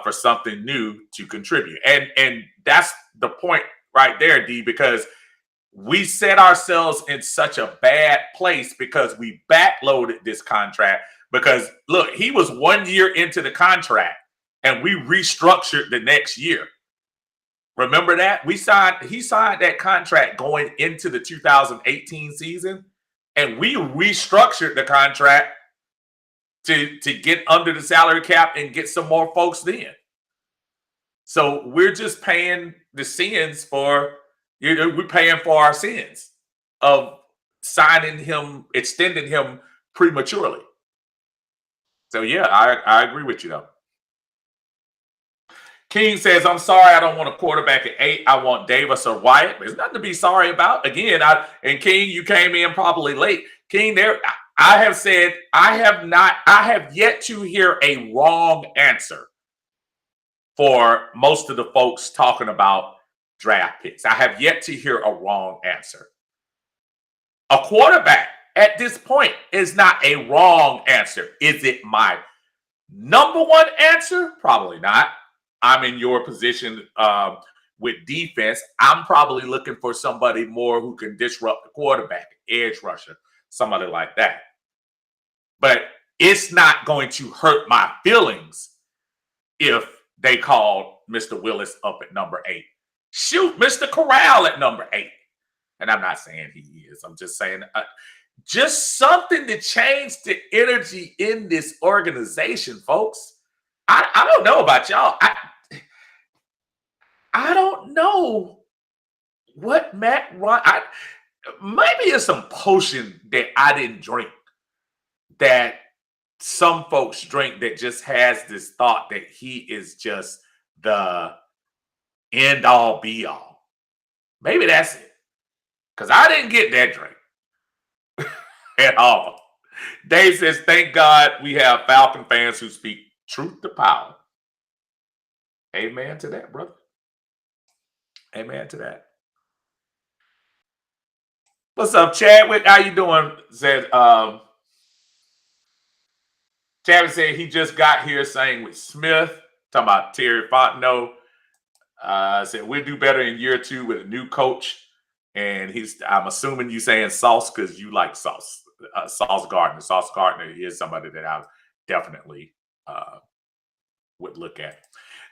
for something new to contribute. And that's the point right there, D, because we set ourselves in such a bad place because we backloaded this contract. Because look, he was 1 year into the contract and we restructured the next year. Remember that? He signed that contract going into the 2018 season, and we restructured the contract to get under the salary cap and get some more folks then. So we're just paying the sins for, we're paying for our sins of signing him, extending him prematurely. So yeah, I agree with you though. King says, I'm sorry, I don't want a quarterback at 8. I want Davis or Wyatt. There's nothing to be sorry about. Again, and King, you came in probably late. King, I have said, I have yet to hear a wrong answer for most of the folks talking about draft picks. I have yet to hear a wrong answer. A quarterback at this point is not a wrong answer. Is it my number one answer? Probably not. I'm in your position with defense. I'm probably looking for somebody more who can disrupt the quarterback, edge rusher, somebody like that. But it's not going to hurt my feelings if they call Mr. Willis up at number 8. Shoot Mr. Corral at number 8. And I'm not saying he is. I'm just saying just something to change the energy in this organization, folks. I don't know about y'all. I don't know what Matt Ryan. Maybe it's some potion that I didn't drink that some folks drink that just has this thought that he is just the end all be all. Maybe that's it. Because I didn't get that drink at all. Dave says, thank God we have Falcon fans who speak truth to power. Amen to that, brother. Amen to that. What's up, Chadwick? How you doing? Said Chadwick said he just got here saying with Smith, talking about Terry Fontenot. Said we'll do better in year 2 with a new coach. And I'm assuming you saying Sauce because you like Sauce. Sauce Gardner. Sauce Gardner is somebody that I definitely would look at.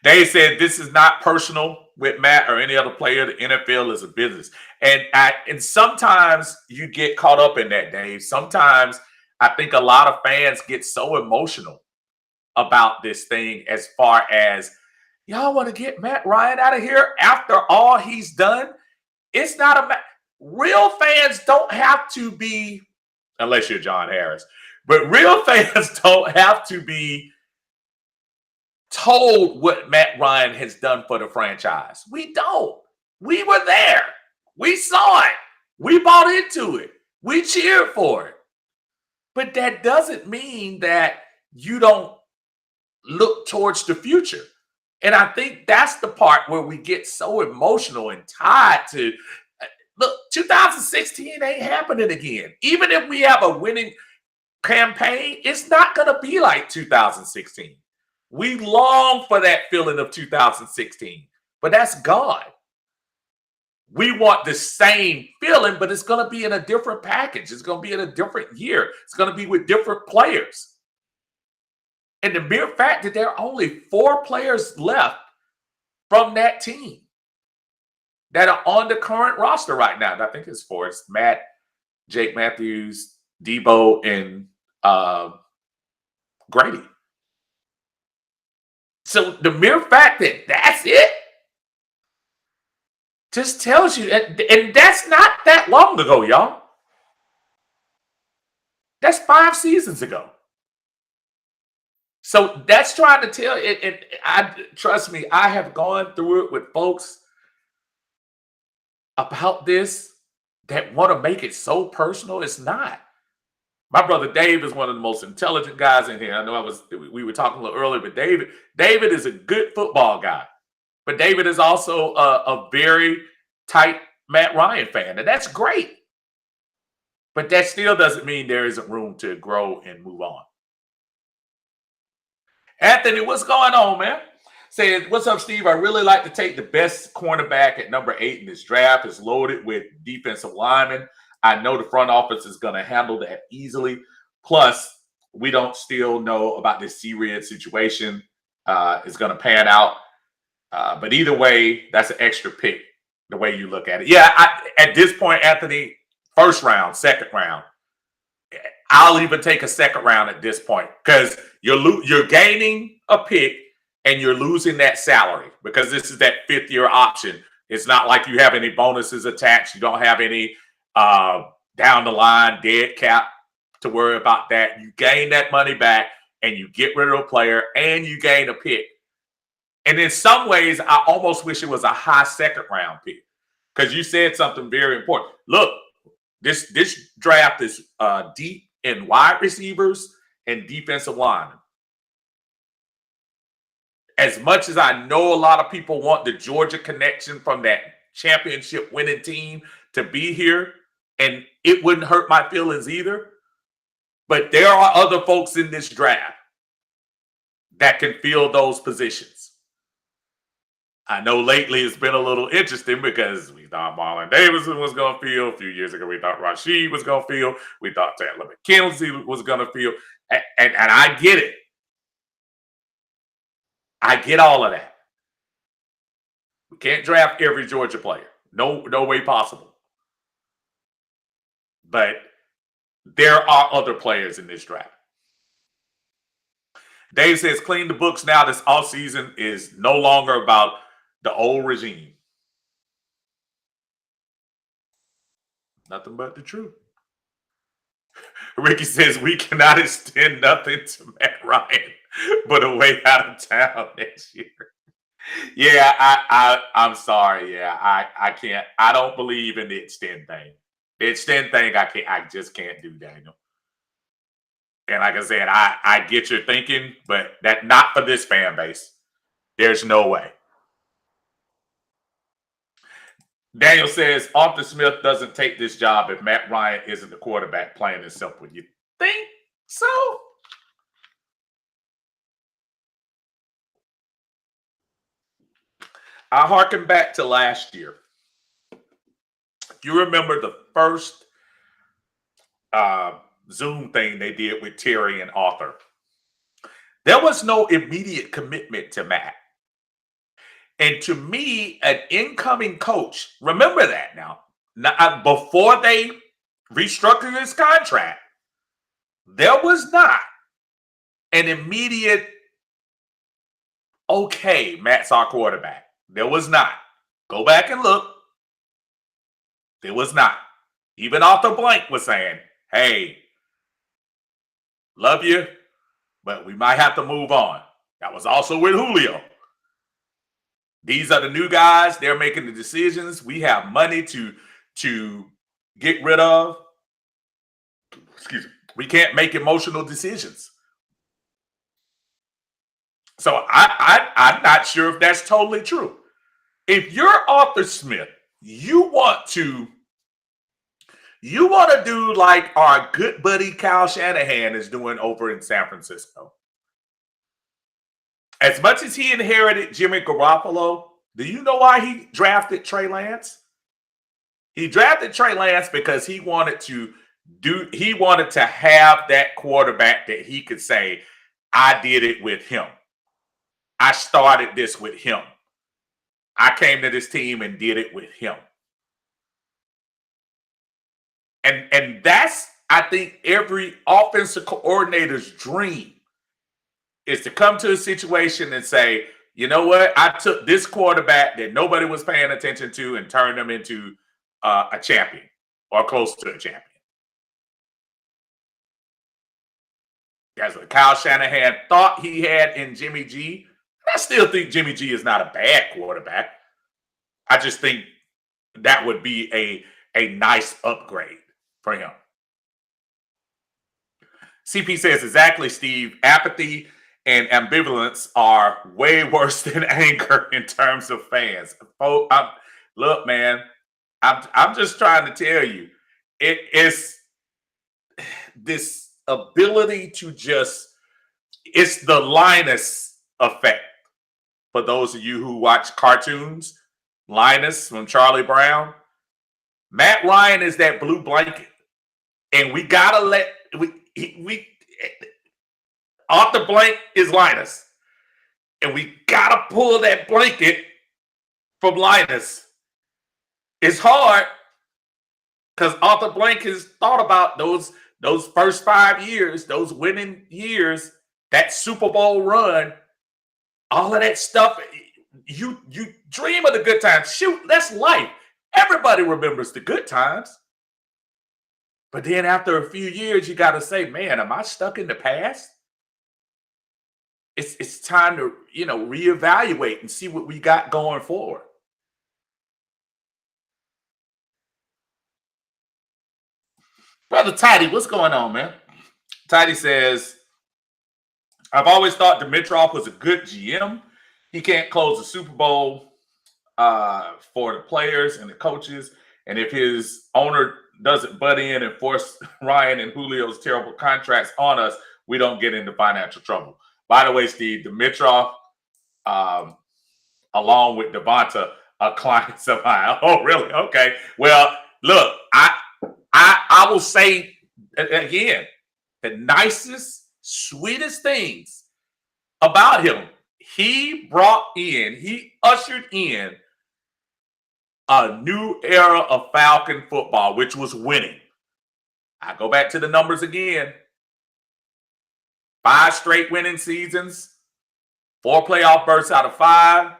Dave said this is not personal with Matt or any other player. The NFL is a business. And sometimes you get caught up in that, Dave. Sometimes I think a lot of fans get so emotional about this thing as far as, y'all want to get Matt Ryan out of here after all he's done? It's not real fans don't have to be, unless you're John Harris, but real fans don't have to be told what Matt Ryan has done for the franchise. We don't. We were there. We saw it. We bought into it. We cheered for it. But that doesn't mean that you don't look towards the future. And I think that's the part where we get so emotional and tied to look, 2016 ain't happening again. Even if we have a winning campaign, it's not going to be like 2016. We long for that feeling of 2016, but that's gone. We want the same feeling, but it's going to be in a different package. It's going to be in a different year. It's going to be with different players. And the mere fact that there are only 4 players left from that team that are on the current roster right now. And I think it's 4. It's Matt, Jake Matthews, Debo, and Grady. So the mere fact that that's it just tells you, and that's not that long ago, y'all. That's 5 seasons ago. So that's trying to tell it. And I trust me, I have gone through it with folks about this that want to make it so personal. It's not. My brother Dave is one of the most intelligent guys in here. I know we were talking a little earlier, but David is a good football guy. But David is also a very tight Matt Ryan fan, and that's great. But that still doesn't mean there isn't room to grow and move on. Anthony, what's going on, man? Says, what's up, Steve? I really like to take the best cornerback at number 8 in this draft. It's loaded with defensive linemen. I know the front office is going to handle that easily. Plus, we don't still know about this C-Red situation. Is going to pan out. But either way, that's an extra pick, the way you look at it. Yeah, at this point, Anthony, first round, second round. I'll even take a second round at this point because you're gaining a pick and you're losing that salary because this is that 5th-year option. It's not like you have any bonuses attached. You don't have any down the line dead cap to worry about that. You gain that money back and you get rid of a player and you gain a pick. And in some ways, I almost wish it was a high second round pick because you said something very important. Look, this draft is deep in wide receivers and defensive linemen. As much as I know a lot of people want the Georgia connection from that championship winning team to be here, and it wouldn't hurt my feelings either. But there are other folks in this draft that can fill those positions. I know lately it's been a little interesting because we thought Marlon Davidson was going to fill. A few years ago, we thought Rashid was going to fill. We thought Taylor McKenzie was going to fill. And I get it. I get all of that. We can't draft every Georgia player. No way possible. But there are other players in this draft. Dave says, clean the books now. This offseason is no longer about the old regime. Nothing but the truth. Ricky says, we cannot extend nothing to Matt Ryan but a way out of town next year. Yeah, I'm sorry. Yeah, I can't. I don't believe in the extend thing. The extend thing, I just can't do, Daniel. And like I said, I get your thinking, but that not for this fan base. There's no way. Daniel says, Arthur Smith doesn't take this job if Matt Ryan isn't the quarterback, plain and simple. You think so? I harken back to last year. If you remember the first Zoom thing they did with Terry and Arthur, there was no immediate commitment to Matt. And to me, an incoming coach, remember that now, before they restructured his contract, there was not an immediate, okay, Matt's our quarterback. There was not. Go back and look. There was not. Even Arthur Blank was saying, hey, love you, but we might have to move on. That was also with Julio. These are the new guys. They're making the decisions. We have money to get rid of. Excuse me. We can't make emotional decisions. So I'm not sure if that's totally true. If you're Arthur Smith, you want to do like our good buddy Kyle Shanahan is doing over in San Francisco. As much as he inherited Jimmy Garoppolo, do you know why he drafted Trey Lance? He drafted Trey Lance because he wanted to have that quarterback that he could say, I did it with him. I started this with him. I came to this team and did it with him. And that's, I think, every offensive coordinator's dream is to come to a situation and say, you know what? I took this quarterback that nobody was paying attention to and turned him into a champion or close to a champion. That's what Kyle Shanahan thought he had in Jimmy G. I still think Jimmy G is not a bad quarterback. I just think that would be a nice upgrade for him. CP says, exactly, Steve. Apathy and ambivalence are way worse than anger in terms of fans. Oh, look, man, I'm just trying to tell you, it is this ability to it's the Linus effect. For those of you who watch cartoons, Linus from Charlie Brown, Matt Ryan is that blue blanket. And we gotta Arthur Blank is Linus. And we gotta pull that blanket from Linus. It's hard because Arthur Blank has thought about those first 5 years, those winning years, that Super Bowl run, all of that stuff. You dream of the good times. Shoot, that's life. Everybody remembers the good times. But then after a few years, you got to say, man, am I stuck in the past? It's time to, reevaluate and see what we got going forward. Brother Tidy, what's going on, man? Tidy says, I've always thought Dimitroff was a good GM. He can't close the Super Bowl for the players and the coaches. And if his owner doesn't butt in and force Ryan and Julio's terrible contracts on us, we don't get into financial trouble. By the way, Steve, Dimitroff, along with Devonta, are clients of mine. Oh, really? Okay. Well, look, I will say again, the nicest, sweetest things about him. He ushered in a new era of Falcon football, which was winning. I go back to the numbers again. 5 straight winning seasons, 4 playoff berths out of 5,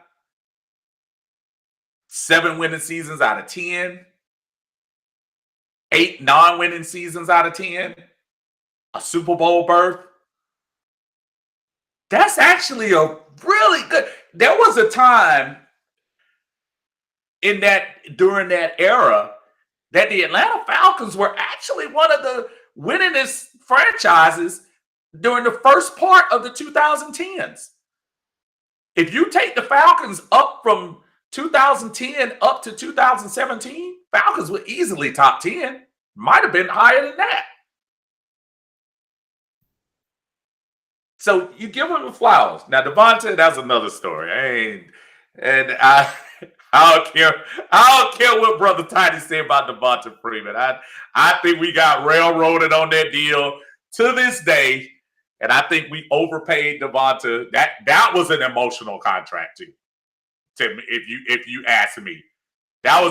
7 winning seasons out of 10, 8 non-winning seasons out of 10, a Super Bowl berth. That's actually a really good. There was a time during that era that the Atlanta Falcons were actually one of the winningest franchises during the first part of the 2010s. If you take the Falcons up from 2010 up to 2017, Falcons were easily top 10. Might have been higher than that. So you give him the flowers. Now, Devonta, that's another story. I don't care what Brother Tiny said about Devonta Freeman. I think we got railroaded on that deal to this day. And I think we overpaid Devonta. That was an emotional contract too. If you ask me, that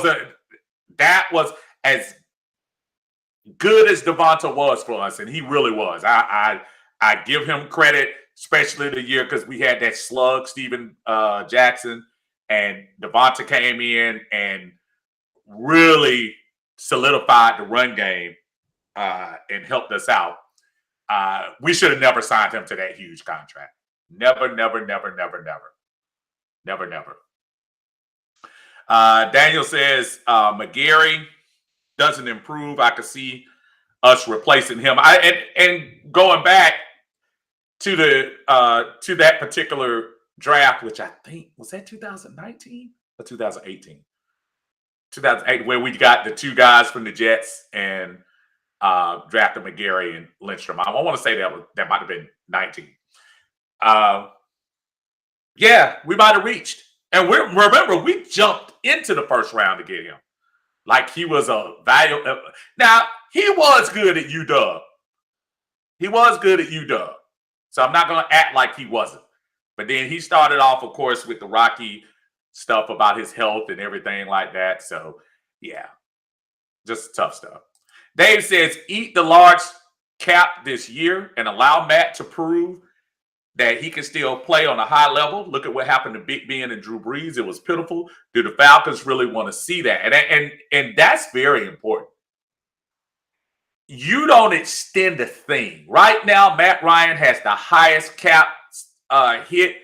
was as good as Devonta was for us, and he really was. I give him credit, especially the year because we had that slug, Steven Jackson, and Devonta came in and really solidified the run game and helped us out. We should have never signed him to that huge contract. Never. Daniel says McGarry doesn't improve. I could see us replacing him. And going back to to that particular draft, which I think was that 2019 or 2018. 2008, where we got the two guys from the Jets and drafted McGarry and Lindstrom. I want to say that might have been 19. Yeah, we might have reached. And remember, we jumped into the first round to get him. Like he was a value. Now, he was good at UW. He was good at UW. So I'm not going to act like he wasn't. But then he started off, of course, with the rocky stuff about his health and everything like that. So, yeah, just tough stuff. Dave says, eat the large cap this year and allow Matt to prove that he can still play on a high level. Look at what happened to Big Ben and Drew Brees. It was pitiful. Do the Falcons really want to see that? And that's very important. You don't extend a thing. Right now, Matt Ryan has the highest cap hit.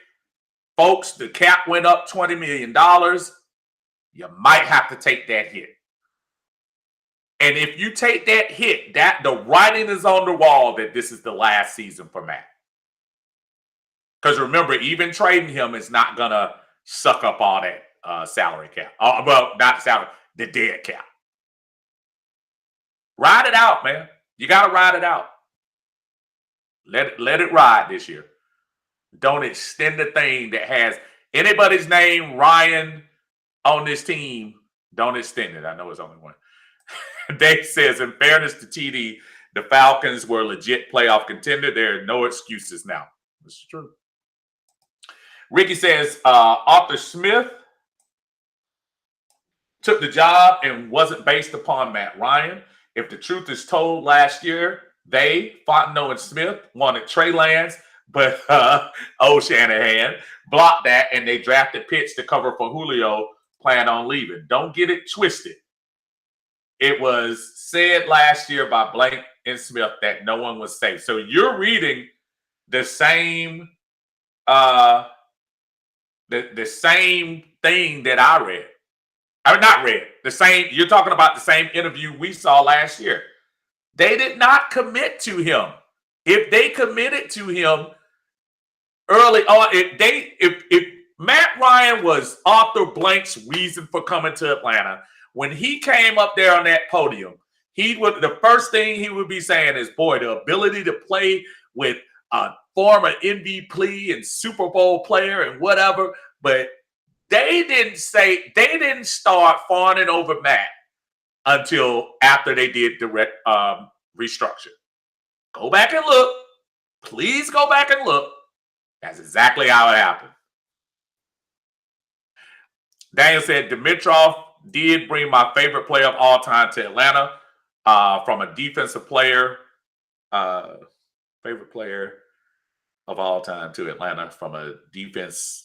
Folks, the cap went up $20 million. You might have to take that hit. And if you take that hit, the writing is on the wall that this is the last season for Matt. Because remember, even trading him is not going to suck up all that salary cap. Well, not salary, the dead cap. Ride it out, man. You got to ride it out. Let it ride this year. Don't extend the thing that has anybody's name, Ryan, on this team. Don't extend it. I know it's only one. Dave says, in fairness to TD, the Falcons were a legit playoff contender. There are no excuses now. This is true. Ricky says, Arthur Smith took the job and wasn't based upon Matt Ryan. If the truth is told, last year, Fontenot and Smith, wanted Trey Lance, but Shanahan blocked that, and they drafted Pitts to cover for Julio, plan on leaving. Don't get it twisted. It was said last year by Blank and Smith that no one was safe. So you're reading the same the same thing that I read. Or not read. The same, you're talking about the same interview we saw last year. They did not commit to him. If they committed to him early on, if Matt Ryan was Arthur Blank's reason for coming to Atlanta, when he came up there on that podium, the first thing he would be saying is, boy, the ability to play with a former MVP and Super Bowl player and whatever, but they didn't start fawning over Matt until after they did the restructure. Go back and look. Please go back and look. That's exactly how it happened. Daniel said, Dimitrov did bring my favorite player of all time to Atlanta from a defensive player. Favorite player of all time to Atlanta from a defensive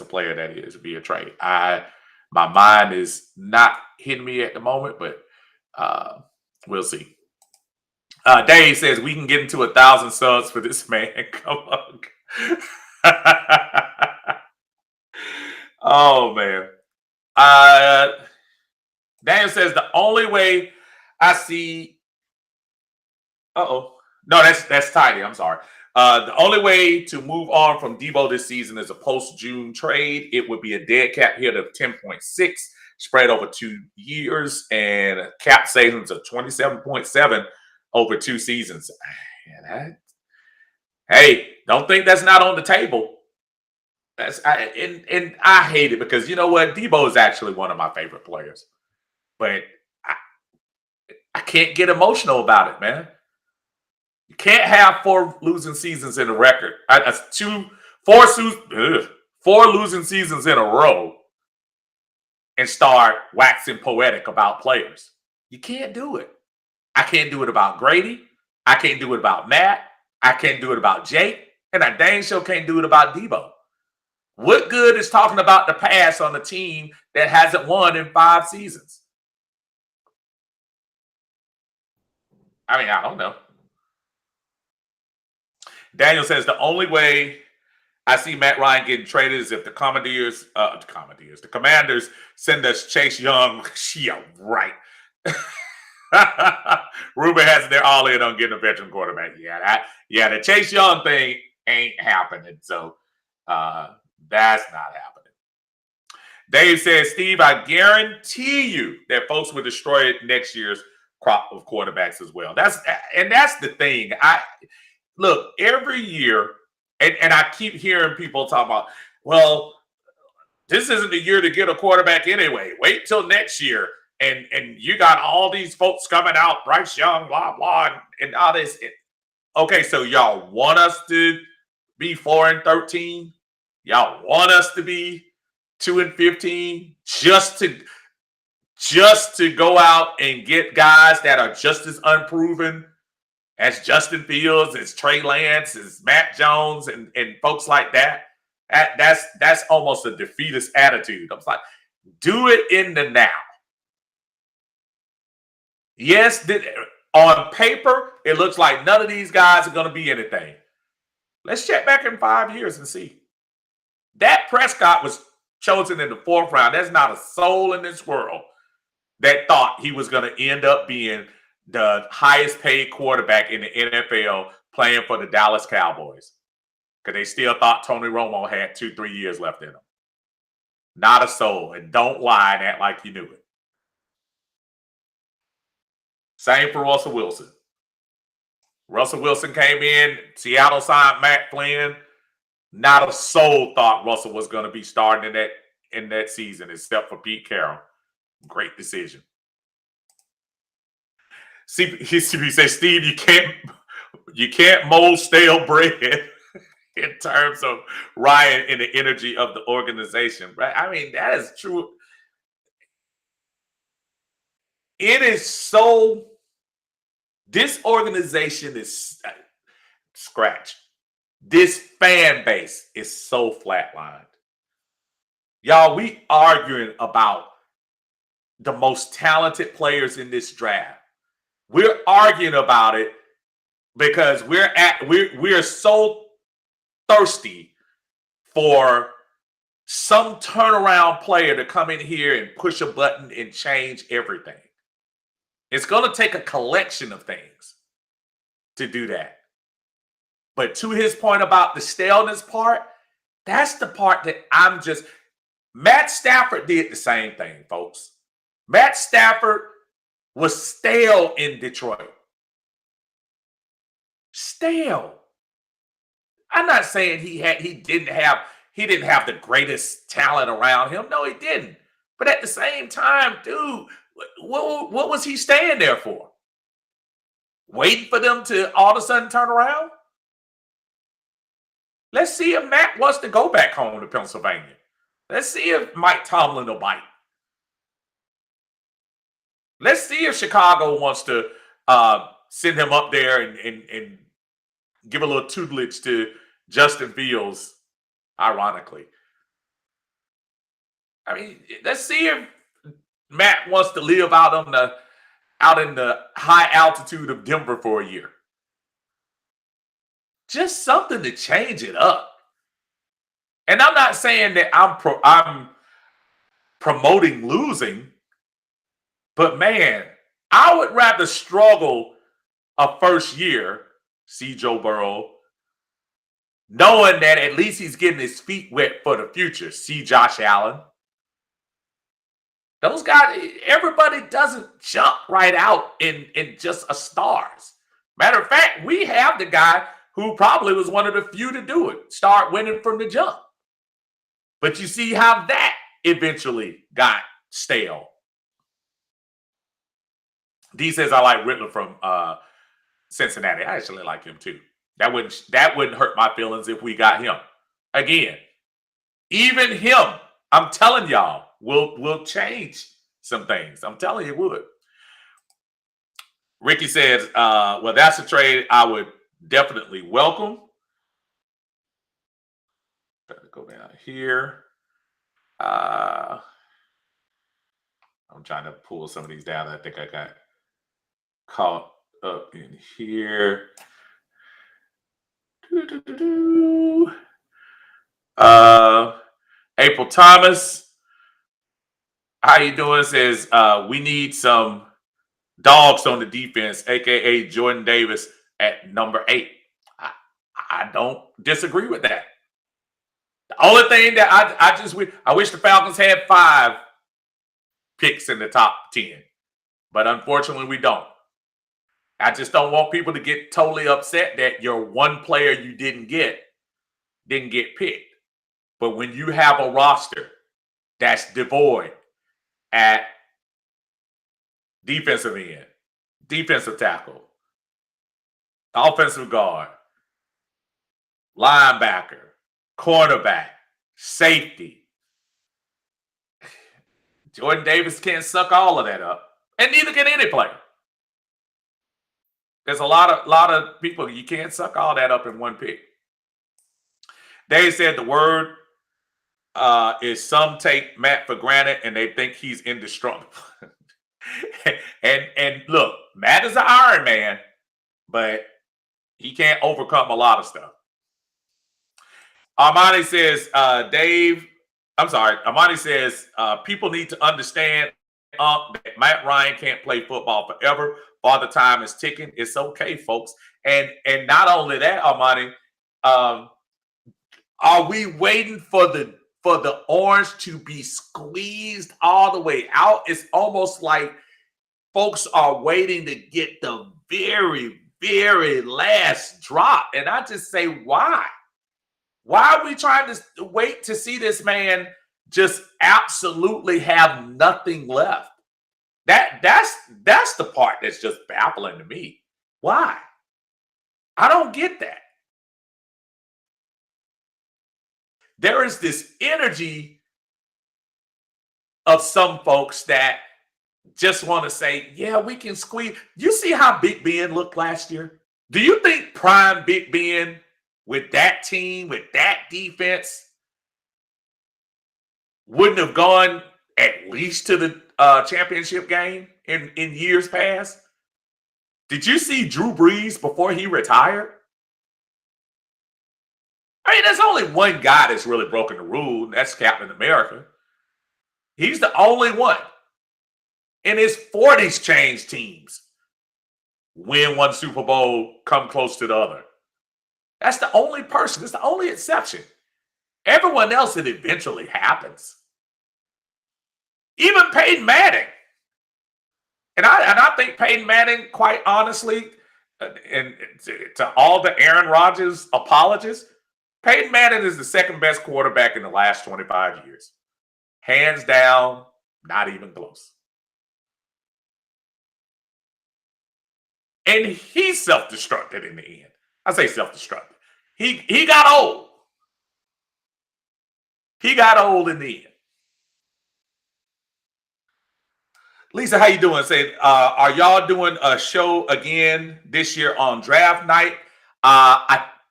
player, that is, via trade. My mind is not hitting me at the moment, but we'll see. Dave says we can get into 1,000 subs for this man. Come on. Oh man. Daniel says the only way I see. No, that's Tidy. I'm sorry. The only way to move on from Debo this season is a post-June trade. It would be a dead cap hit of 10.6 spread over 2 years and a cap savings of 27.7 over 2 seasons. Hey, don't think that's not on the table. And I hate it because you know what? Debo is actually one of my favorite players. But I can't get emotional about it, man. You can't have 4 losing seasons in a record. That's 4 losing seasons in a row and start waxing poetic about players. You can't do it. I can't do it about Grady. I can't do it about Matt. I can't do it about Jake. And I dang sure can't do it about Debo. What good is talking about the past on a team that hasn't won in 5 seasons? I mean, I don't know. Daniel says the only way I see Matt Ryan getting traded as if the the Commanders send us Chase Young. Yeah, right. Ruben has their all in on getting a veteran quarterback. Yeah, the Chase Young thing ain't happening. So that's not happening. Dave says, Steve, I guarantee you that folks will destroy next year's crop of quarterbacks as well. That's the thing. Look, every year, and I keep hearing people talk about, well, this isn't the year to get a quarterback anyway. Wait till next year. And you got all these folks coming out, Bryce Young, blah, blah, and all this. Okay, so y'all want us to be 4-13? Y'all want us to be 2-15 just to go out and get guys that are just as unproven as Justin Fields, as Trey Lance, as Matt Jones, and folks like that? That's almost a defeatist attitude. I was like, do it in the now. Yes, on paper, it looks like none of these guys are going to be anything. Let's check back in 5 years and see. Dak Prescott was chosen in the 4th round. There's not a soul in this world that thought he was going to end up being the highest paid quarterback in the NFL playing for the Dallas Cowboys. Because they still thought Tony Romo had 2-3 years left in him. Not a soul. And don't lie and act like you knew it. Same for Russell Wilson. Russell Wilson came in. Seattle signed Matt Flynn. Not a soul thought Russell was going to be starting in that season, except for Pete Carroll. Great decision. CP says, Steve, you can't mold stale bread in terms of Ryan and the energy of the organization. Right? I mean, that is true. It is so. This organization is scratch. This fan base is so flatlined. Y'all, we arguing about the most talented players in this draft. We're arguing about it because we're so thirsty for some turnaround player to come in here and push a button and change everything. It's going to take a collection of things to do that. But to his point about the staleness part, that's the part that Matt Stafford did the same thing, folks. Matt Stafford was stale in Detroit. Stale. I'm not saying he didn't have the greatest talent around him. No, he didn't. But at the same time, dude, what was he staying there for? Waiting for them to all of a sudden turn around? Let's see if Matt wants to go back home to Pennsylvania. Let's see if Mike Tomlin will bite. Let's see if Chicago wants to send him up there and give a little tutelage to Justin Fields, ironically. I mean, let's see if Matt wants to live out in the high altitude of Denver for a year. Just something to change it up. And I'm not saying that I'm promoting losing, but man, I would rather struggle a first year, see Joe Burrow, knowing that at least he's getting his feet wet for the future, see Josh Allen. Those guys, everybody doesn't jump right out in just a stars. Matter of fact, we have the guy who probably was one of the few to do it, start winning from the jump. But you see how that eventually got stale. D says, I like Riddler from Cincinnati. I actually like him too. That wouldn't hurt my feelings if we got him. Again, even him, I'm telling y'all, will change some things. I'm telling you it would. Ricky says, well, that's a trade I would definitely welcome. Try to go down here. I'm trying to pull some of these down. I think I got caught up in here. April Thomas, how you doing? Says we need some dogs on the defense, aka Jordan Davis at number 8. I don't disagree with that. The only thing that I wish the Falcons had 5 picks in the top 10, but unfortunately we don't. I just don't want people to get totally upset that your one player you didn't get picked. But when you have a roster that's devoid at defensive end, defensive tackle, offensive guard, linebacker, cornerback, safety, Jordan Davis can't suck all of that up, and neither can any player. There's a lot of people you can't suck all that up in one pick. Dave said the word is some take Matt for granted and they think he's indestructible. and look, Matt is an Iron Man, but he can't overcome a lot of stuff. Armani says, Armani says, people need to understand that Matt Ryan can't play football forever. Father time is ticking. It's okay, folks. And not only that, Armani, are we waiting for the orange to be squeezed all the way out? It's almost like folks are waiting to get the very, very last drop. And I just say, why? Why are we trying to wait to see this man just absolutely have nothing left? That's the part that's just baffling to me. Why? I don't get that. There is this energy of some folks that just want to say, yeah, we can squeeze. You see how Big Ben looked last year? Do you think prime Big Ben with that team, with that defense, wouldn't have gone at least to the championship game in years past? Did you see Drew Brees before he retired? I mean, there's only one guy that's really broken the rule, and that's Captain America. He's the only one. In his 40s changed teams. Win one Super Bowl, come close to the other. That's the only person. It's the only exception. Everyone else, it eventually happens. Even Peyton Manning. And I think Peyton Manning, quite honestly, and to all the Aaron Rodgers apologists, Peyton Manning is the second best quarterback in the last 25 years. Hands down, not even close. And he self-destructed in the end. I say self-destructed. He got old. He got old in the end. Lisa, how you doing? Say, are y'all doing a show again this year on draft night?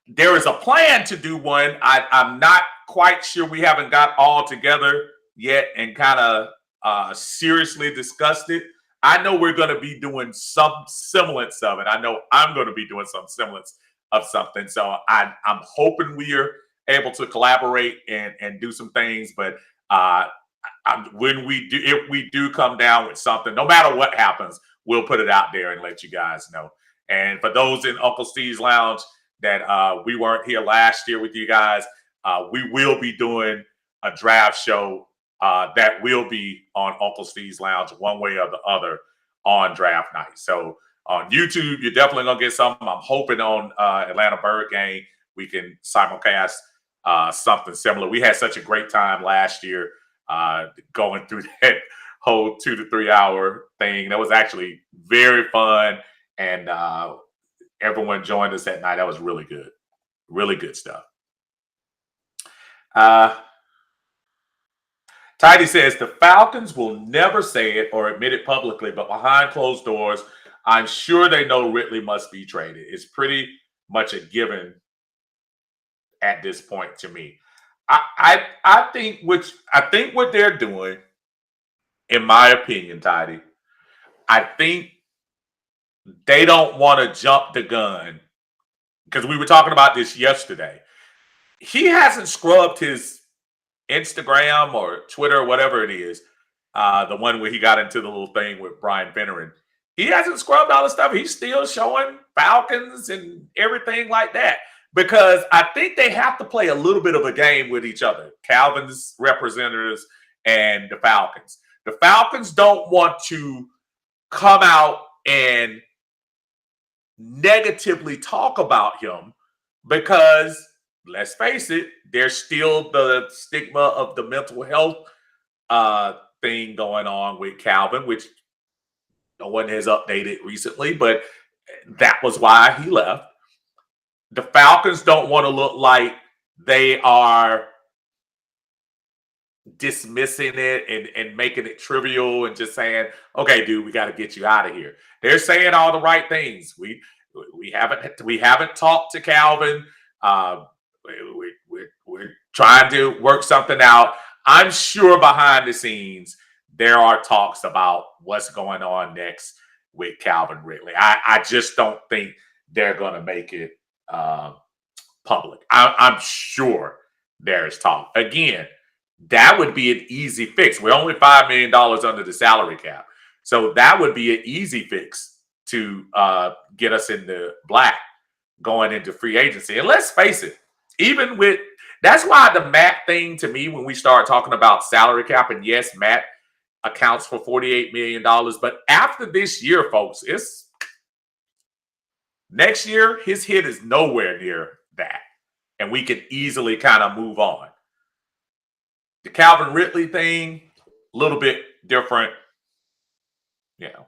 There is a plan to do one. I'm not quite sure. We haven't got all together yet and kind of seriously discussed it. I know we're going to be doing some semblance of it. I know I'm going to be doing some semblance of something. So I'm hoping we are able to collaborate and do some things. But when we do, if we do come down with something, no matter what happens, we'll put it out there and let you guys know. And for those in Uncle Steve's Lounge that we weren't here last year with you guys, we will be doing a draft show that will be on Uncle Steve's Lounge one way or the other on draft night. So on YouTube, you're definitely going to get something. I'm hoping on Atlanta Bird Game, we can simulcast something similar. We had such a great time last year going through that whole 2 to 3 hour thing. That was actually very fun. And everyone joined us that night. That was really good. Really good stuff. Tidy says the Falcons will never say it or admit it publicly, but behind closed doors, I'm sure they know Ridley must be traded. It's pretty much a given at this point to me. I think what they're doing, in my opinion, Tidy, I think they don't want to jump the gun because we were talking about this yesterday. he hasn't scrubbed his Instagram or Twitter or whatever it is. The one where he got into the little thing with Brian Finneran. He hasn't scrubbed all the stuff. He's still showing Falcons and everything like that. Because I think they have to play a little bit of a game with each other. Calvin's representatives and the Falcons. The Falcons don't want to come out and negatively talk about him because, let's face it, there's still the stigma of the mental health thing going on with Calvin, which no one has updated recently, but that was why he left. The Falcons don't want to look like they are dismissing it and making it trivial and just saying, okay, dude, we got to get you out of here. They're saying all the right things. We haven't talked to Calvin. We're trying to work something out. I'm sure behind the scenes there are talks about what's going on next with Calvin Ridley. I just don't think they're going to make it public. I'm sure there's talk. Again, that would be an easy fix. We're only $5 million under the salary cap. So that would be an easy fix to get us in the black going into free agency. And let's face it, even with that's why the Matt thing to me, when we start talking about salary cap, and yes, Matt accounts for $48 million. But after this year, folks, it's next year, his hit is nowhere near that. And we can easily kind of move on. The Calvin Ridley thing, a little bit different. You know.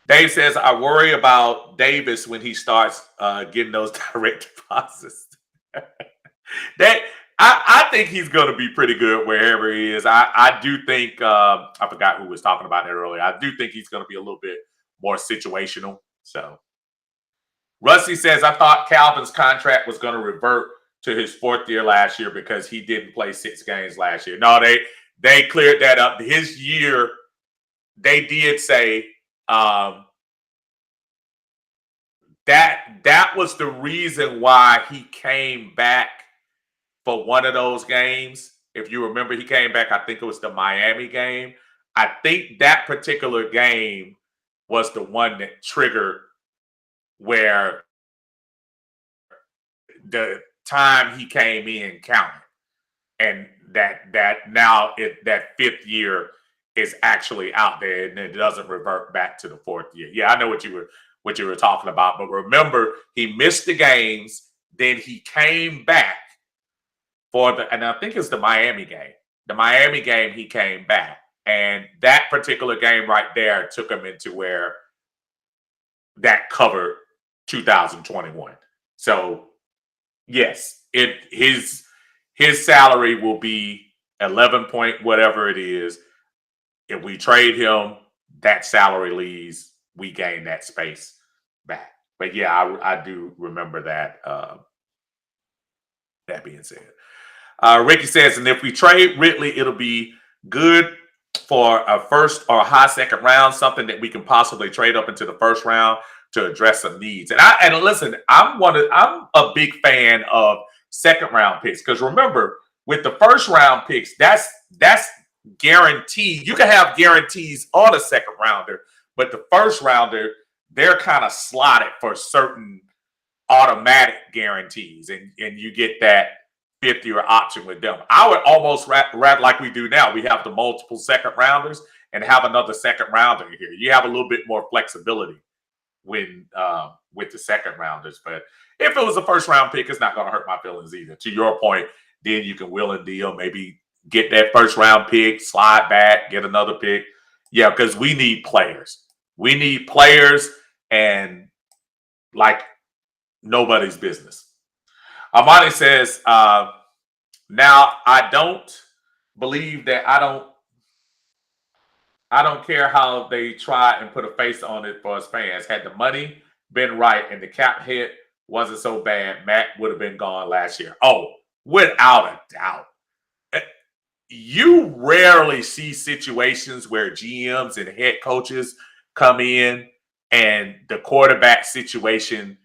Dave says, I worry about Davis when he starts getting those direct deposits. I think he's going to be pretty good wherever he is. I do think, I forgot who was talking about that earlier. I do think he's going to be a little bit more situational. So, Rusty says, I thought Calvin's contract was going to revert to his fourth year last year because he didn't play 6 games last year. No, they cleared that up. His year, they did say that was the reason why he came back for one of those games. If you remember, he came back, I think it was the Miami game. I think that particular game was the one that triggered where the time he came in counted. And that now that 5th year is actually out there and it doesn't revert back to the 4th year. Yeah, I know what you were talking about. But remember, he missed the games, then he came back and I think it's the Miami game. The Miami game, he came back. And that particular game right there took him into where that covered 2021. So, yes, his salary will be 11 point whatever it is. If we trade him, that salary leaves, we gain that space back. But yeah, I do remember that. That being said. Ricky says, and if we trade Ridley, it'll be good for a first or a high second round, something that we can possibly trade up into the first round to address some needs. And listen, I'm a big fan of second round picks because remember, with the first round picks, that's guaranteed. You can have guarantees on a second rounder, but the first rounder, they're kind of slotted for certain automatic guarantees, and you get that 5th-year option with them. I would almost rather like we do now. We have the multiple second rounders and have another second rounder here. You have a little bit more flexibility when with the second rounders. But if it was a first round pick, it's not going to hurt my feelings either. To your point, then you can will and deal, maybe get that first round pick, slide back, get another pick. Yeah, because we need players. We need players and like nobody's business. Amani says, now I don't believe that I don't care how they try and put a face on it for us fans. Had the money been right and the cap hit wasn't so bad, Matt would have been gone last year. Oh, without a doubt. You rarely see situations where GMs and head coaches come in and the quarterback situation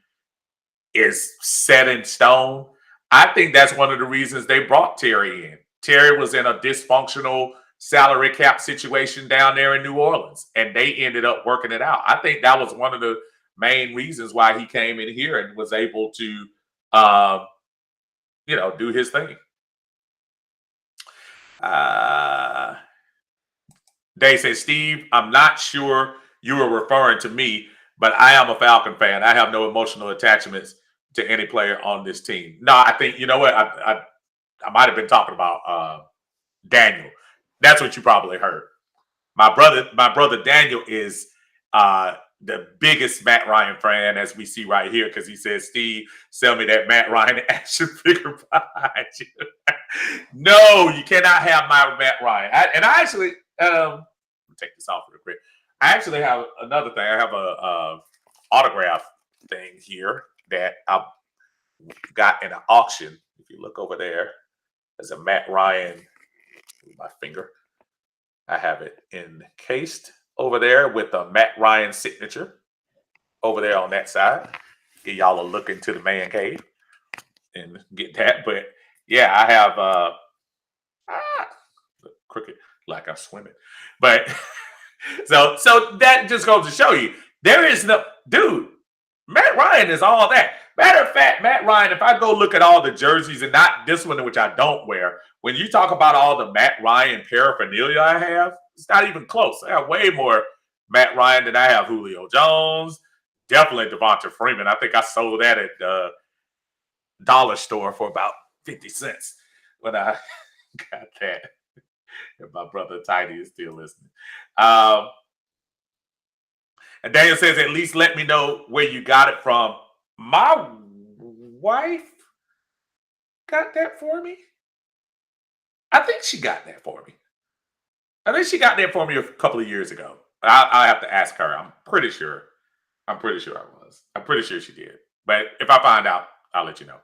is set in stone. I think that's one of the reasons they brought Terry in. Terry was in a dysfunctional salary cap situation down there in New Orleans, and they ended up working it out. I think that was one of the main reasons why he came in here and was able to, um, do his thing. They say, Steve, I'm not sure you were referring to me, but I am a Falcon fan. I have no emotional attachments to any player on this team. No, I think, you know what? I might have been talking about Daniel. That's what you probably heard. My brother Daniel is the biggest Matt Ryan fan, as we see right here, because he says, Steve, sell me that Matt Ryan action figure behind you. No, you cannot have my Matt Ryan. I actually, take this off real quick. I actually have another thing. I have a autograph thing here that I got in an auction. If you look over there, there's a Matt Ryan. My finger. I have it encased over there with a Matt Ryan signature over there on that side. Get y'all a look into the man cave and get that. But yeah, I have crooked like I'm swimming. But so that just goes to show you there is no dude. Matt Ryan is all that. Matter of fact, Matt Ryan, if I go look at all the jerseys and not this one, which I don't wear, when you talk about all the Matt Ryan paraphernalia I have, it's not even close. I have way more Matt Ryan than I have Julio Jones. Definitely Devonta Freeman. I think I sold that at the dollar store for about 50 cents when I got that. And my brother Tidy is still listening. And Daniel says, at least let me know where you got it from. My wife got that for me. I think she got that for me. I think she got that for me a couple of years ago. I have to ask her. I'm pretty sure I was. I'm pretty sure she did. But if I find out, I'll let you know.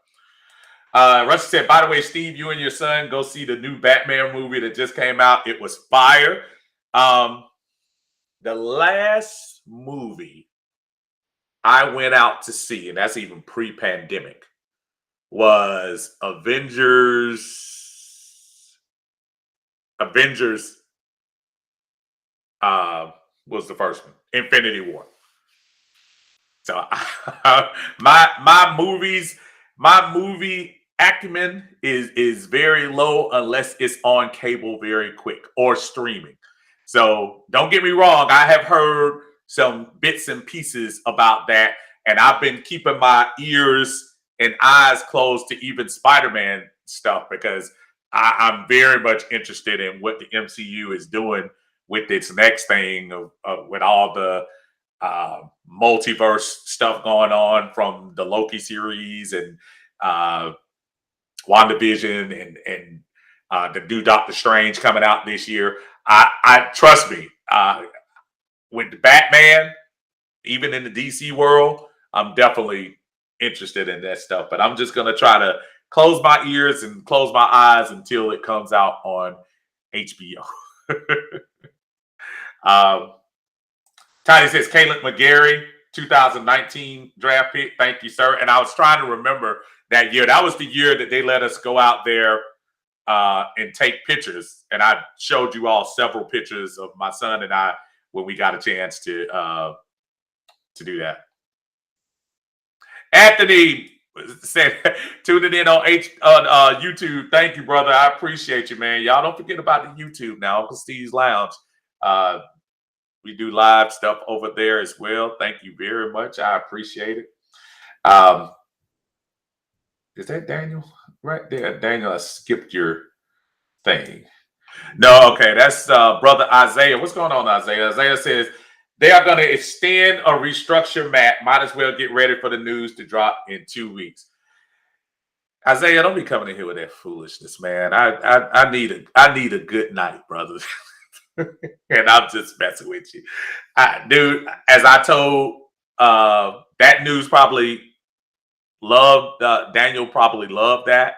Rusty said, by the way, Steve, you and your son go see the new Batman movie that just came out. It was fire. The last movie I went out to see, and that's even pre-pandemic, was Avengers was the first one, Infinity War. So my movie acumen is very low unless it's on cable very quick or streaming. So don't get me wrong, I have heard some bits and pieces about that, and I've been keeping my ears and eyes closed to even Spider-Man stuff because I'm very much interested in what the MCU is doing with its next thing with all the multiverse stuff going on from the Loki series and WandaVision and the new Doctor Strange coming out this year. I trust me, with the Batman, even in the DC world, I'm definitely interested in that stuff. But I'm just gonna try to close my ears and close my eyes until it comes out on HBO. Tiny says Caleb McGarry, 2019 draft pick. Thank you, sir. And I was trying to remember that year. That was the year that they let us go out there and take pictures. And I showed you all several pictures of my son and I when we got a chance to do that. Anthony said, tuning in on YouTube. Thank you, brother. I appreciate you, man. Y'all don't forget about the YouTube now, Uncle Steve's Lounge. We do live stuff over there as well. Thank you very much. I appreciate it. Is that Daniel right there? Daniel, I skipped your thing. No, okay. That's brother Isaiah. What's going on, Isaiah? Isaiah says they are going to extend or restructure Matt. Might as well get ready for the news to drop in 2 weeks. Isaiah, don't be coming in here with that foolishness, man. I need a good night, brother. And I'm just messing with you. Dude, as I told, that news probably loved, Daniel probably loved that.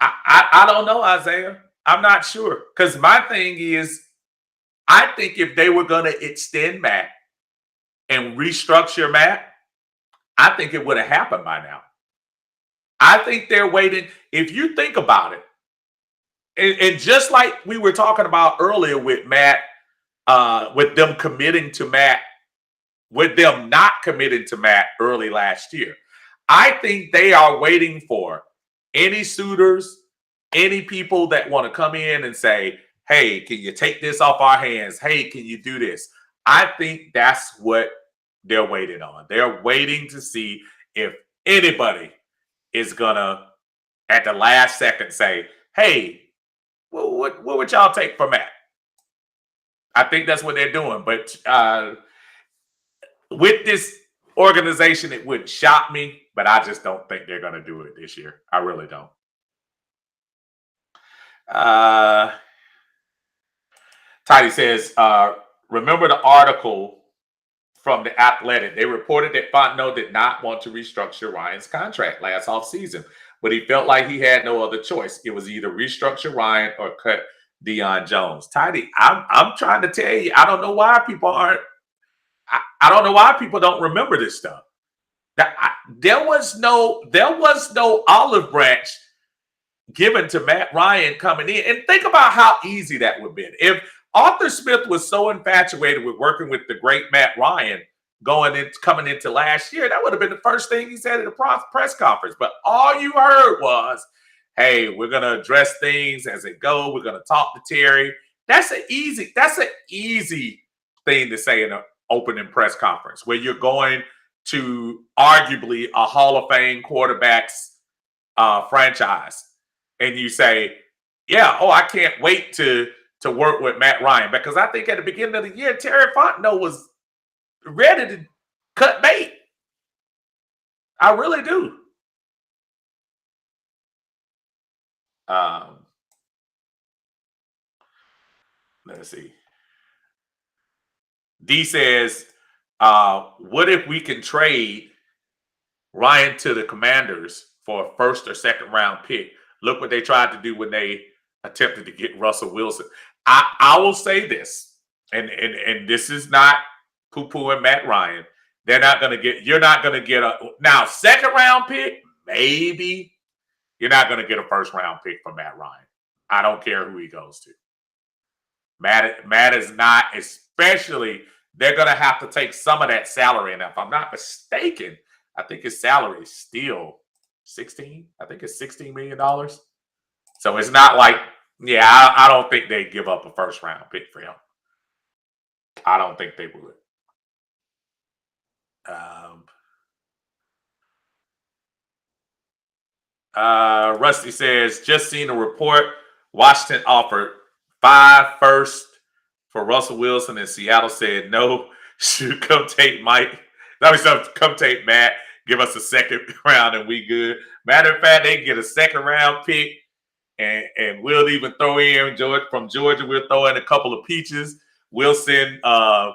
I don't know, Isaiah. I'm not sure. Because my thing is, I think if they were going to extend Matt and restructure Matt, I think it would have happened by now. I think they're waiting. If you think about it, and just like we were talking about earlier with Matt, with them committing to Matt, with them not committing to Matt early last year, I think they are waiting for any suitors, any people that want to come in and say, hey, can you take this off our hands? Hey, can you do this? I think that's what they're waiting on. They're waiting to see if anybody is going to, at the last second, say, hey, what would y'all take for Matt? I think that's what they're doing. But with this organization, it wouldn't shock me, but I just don't think they're going to do it this year. I really don't. Tidy says, remember the article from The Athletic? They reported that Fontenot did not want to restructure Ryan's contract last offseason, but he felt like he had no other choice. It was either restructure Ryan or cut Deion Jones. Tidy, I'm trying to tell you, I don't know why people aren't. I don't know why people don't remember this stuff. There was no olive branch given to Matt Ryan coming in. And think about how easy that would have been. If Arthur Smith was so infatuated with working with the great Matt Ryan coming into last year, that would have been the first thing he said at the press conference. But all you heard was, hey, we're going to address things as it go. We're going to talk to Terry. That's an easy thing to say in an opening press conference where you're going to arguably a Hall of Fame quarterback's franchise. And you say, yeah, I can't wait to work with Matt Ryan. Because I think at the beginning of the year, Terry Fontenot was ready to cut bait. I really do. Let's see. D says, what if we can trade Ryan to the Commanders for a first or second round pick? Look what they tried to do when they attempted to get Russell Wilson. I will say this, and this is not poo-pooing Matt Ryan. You're not going to get a second round pick, maybe. You're not going to get a first round pick from Matt Ryan. I don't care who he goes to. Matt is not, especially, they're going to have to take some of that salary. And if I'm not mistaken, I think his salary is still $16 million. So it's not like, I don't think they'd give up a first round pick for him. I don't think they would. Rusty says, just seen a report. Washington offered 5 firsts for Russell Wilson, and Seattle said no. Should come take Mike. Come take Matt. Give us a second round, and we good. Matter of fact, they get a second round pick, and we'll even throw in from Georgia. We'll throw in a couple of peaches. We'll send them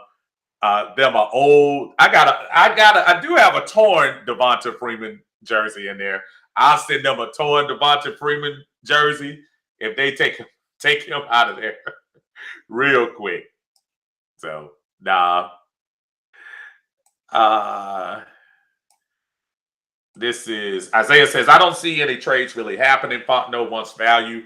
an old. I do have a torn Devonta Freeman jersey in there. I'll send them a torn Devonta Freeman jersey if they take him out of there real quick. So, nah. This is Isaiah says, I don't see any trades really happening. Fontenot wants value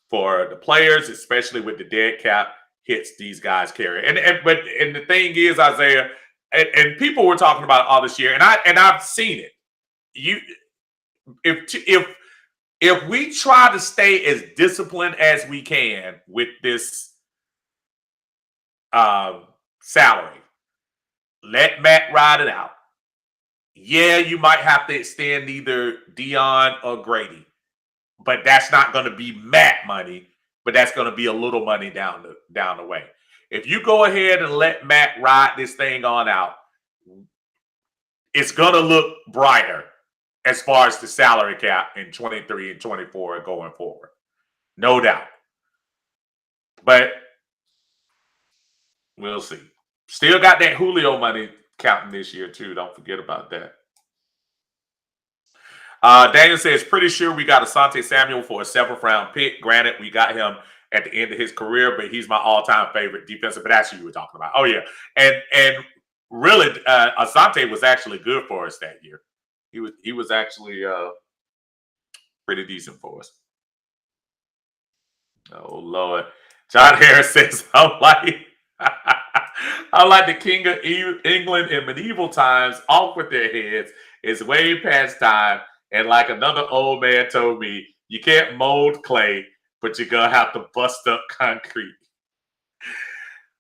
for the players, especially with the dead cap hits these guys carry. And the thing is, Isaiah, and people were talking about it all this year, and I've seen it. If we try to stay as disciplined as we can with this salary, let Matt ride it out. Yeah, you might have to extend either Deion or Grady, but that's not going to be Matt money, but that's going to be a little money down the way. If you go ahead and let Matt ride this thing on out, it's going to look brighter as far as the salary cap in 23 and 24 and going forward. No doubt. But we'll see. Still got that Julio money counting this year, too. Don't forget about that. Daniel says, pretty sure we got Asante Samuel for a 7th round pick. Granted, we got him at the end of his career, but he's my all-time favorite defensive. But that's who you were talking about. Oh, yeah. And really, Asante was actually good for us that year. He was actually pretty decent for us. Oh Lord, John Harris says I'm like I'm like the king of England in medieval times. Off with their heads. It's way past time. And like another old man told me, you can't mold clay, but you're gonna have to bust up concrete.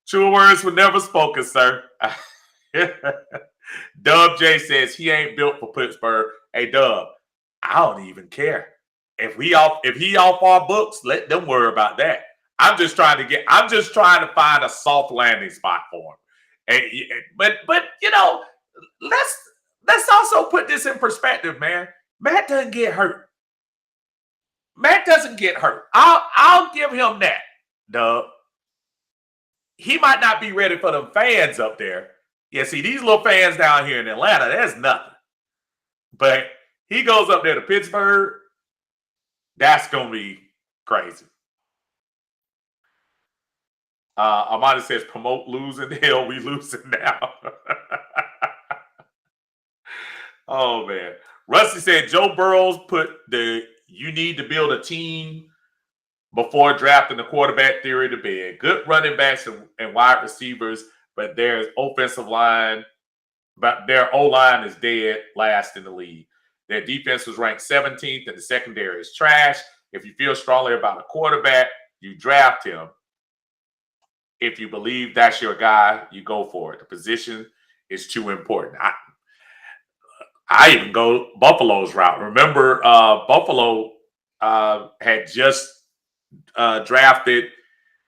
True words were never spoken, sir. Dub J says he ain't built for Pittsburgh. Hey Dub, I don't even care. If he off our books, let them worry about that. I'm just trying to find a soft landing spot for him. But let's also put this in perspective, man. Matt doesn't get hurt. Matt doesn't get hurt. I'll give him that. Dub. He might not be ready for them fans up there. Yeah, see, these little fans down here in Atlanta, that's nothing. But he goes up there to Pittsburgh, that's going to be crazy. Armani says, promote losing. Hell, we losing now. Oh, man. Rusty said, Joe Burrows put the you need to build a team before drafting the quarterback theory to bed. Good running backs and wide receivers, but their offensive line, but their O-line is dead last in the league. Their defense was ranked 17th, and the secondary is trash. If you feel strongly about a quarterback, you draft him. If you believe that's your guy, you go for it. The position is too important. I even go Buffalo's route. Remember, Buffalo had just drafted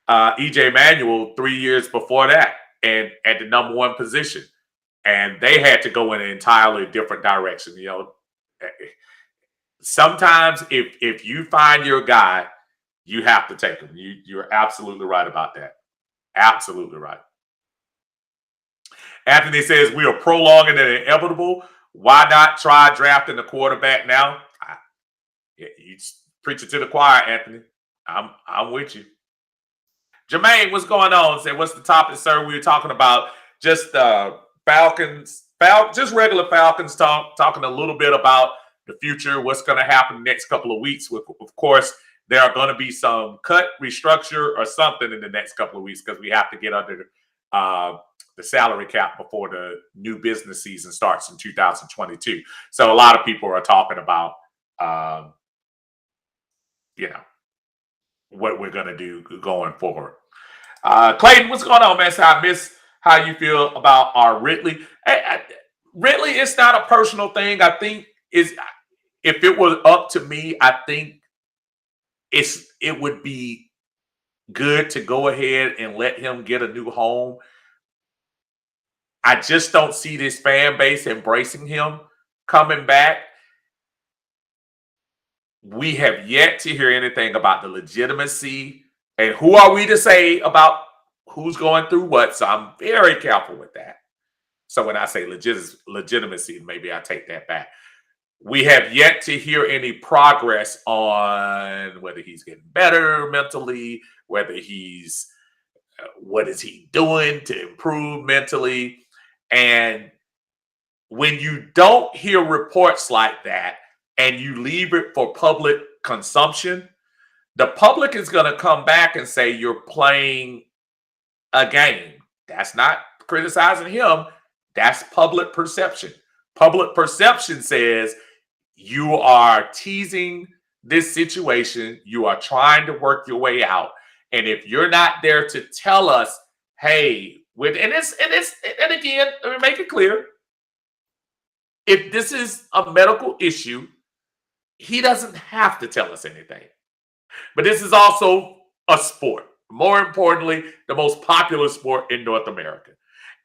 E.J. Manuel 3 years before that, and at the number one position, and they had to go in an entirely different direction. You know, sometimes if you find your guy, you have to take him. You're absolutely right about that. Absolutely right. Anthony says we are prolonging the inevitable. Why not try drafting the quarterback now? You preach it to the choir, Anthony. I'm with you. Jermaine, what's going on? Say, what's the topic, sir? We were talking about just Falcons, just regular Falcons talking a little bit about the future, what's going to happen the next couple of weeks. Of course, there are going to be some cut, restructure, or something in the next couple of weeks because we have to get under the salary cap before the new business season starts in 2022. So a lot of people are talking about, what we're going to do going forward. Clayton, what's going on, man? So I miss how you feel about our Ridley. Ridley, it's not a personal thing. I think if it was up to me, I think it would be good to go ahead and let him get a new home. I just don't see this fan base embracing him coming back. We have yet to hear anything about the legitimacy, and who are we to say about who's going through what? So I'm very careful with that. So when I say legitimacy, maybe I take that back. We have yet to hear any progress on whether he's getting better mentally, whether he's what is he doing to improve mentally. And when you don't hear reports like that and you leave it for public consumption, the public is going to come back and say you're playing a game. That's not criticizing him. That's public perception. Public perception says you are teasing this situation. You are trying to work your way out. And if you're not there to tell us, hey, and again, let me make it clear. If this is a medical issue, he doesn't have to tell us anything. But this is also a sport. More importantly, the most popular sport in North America.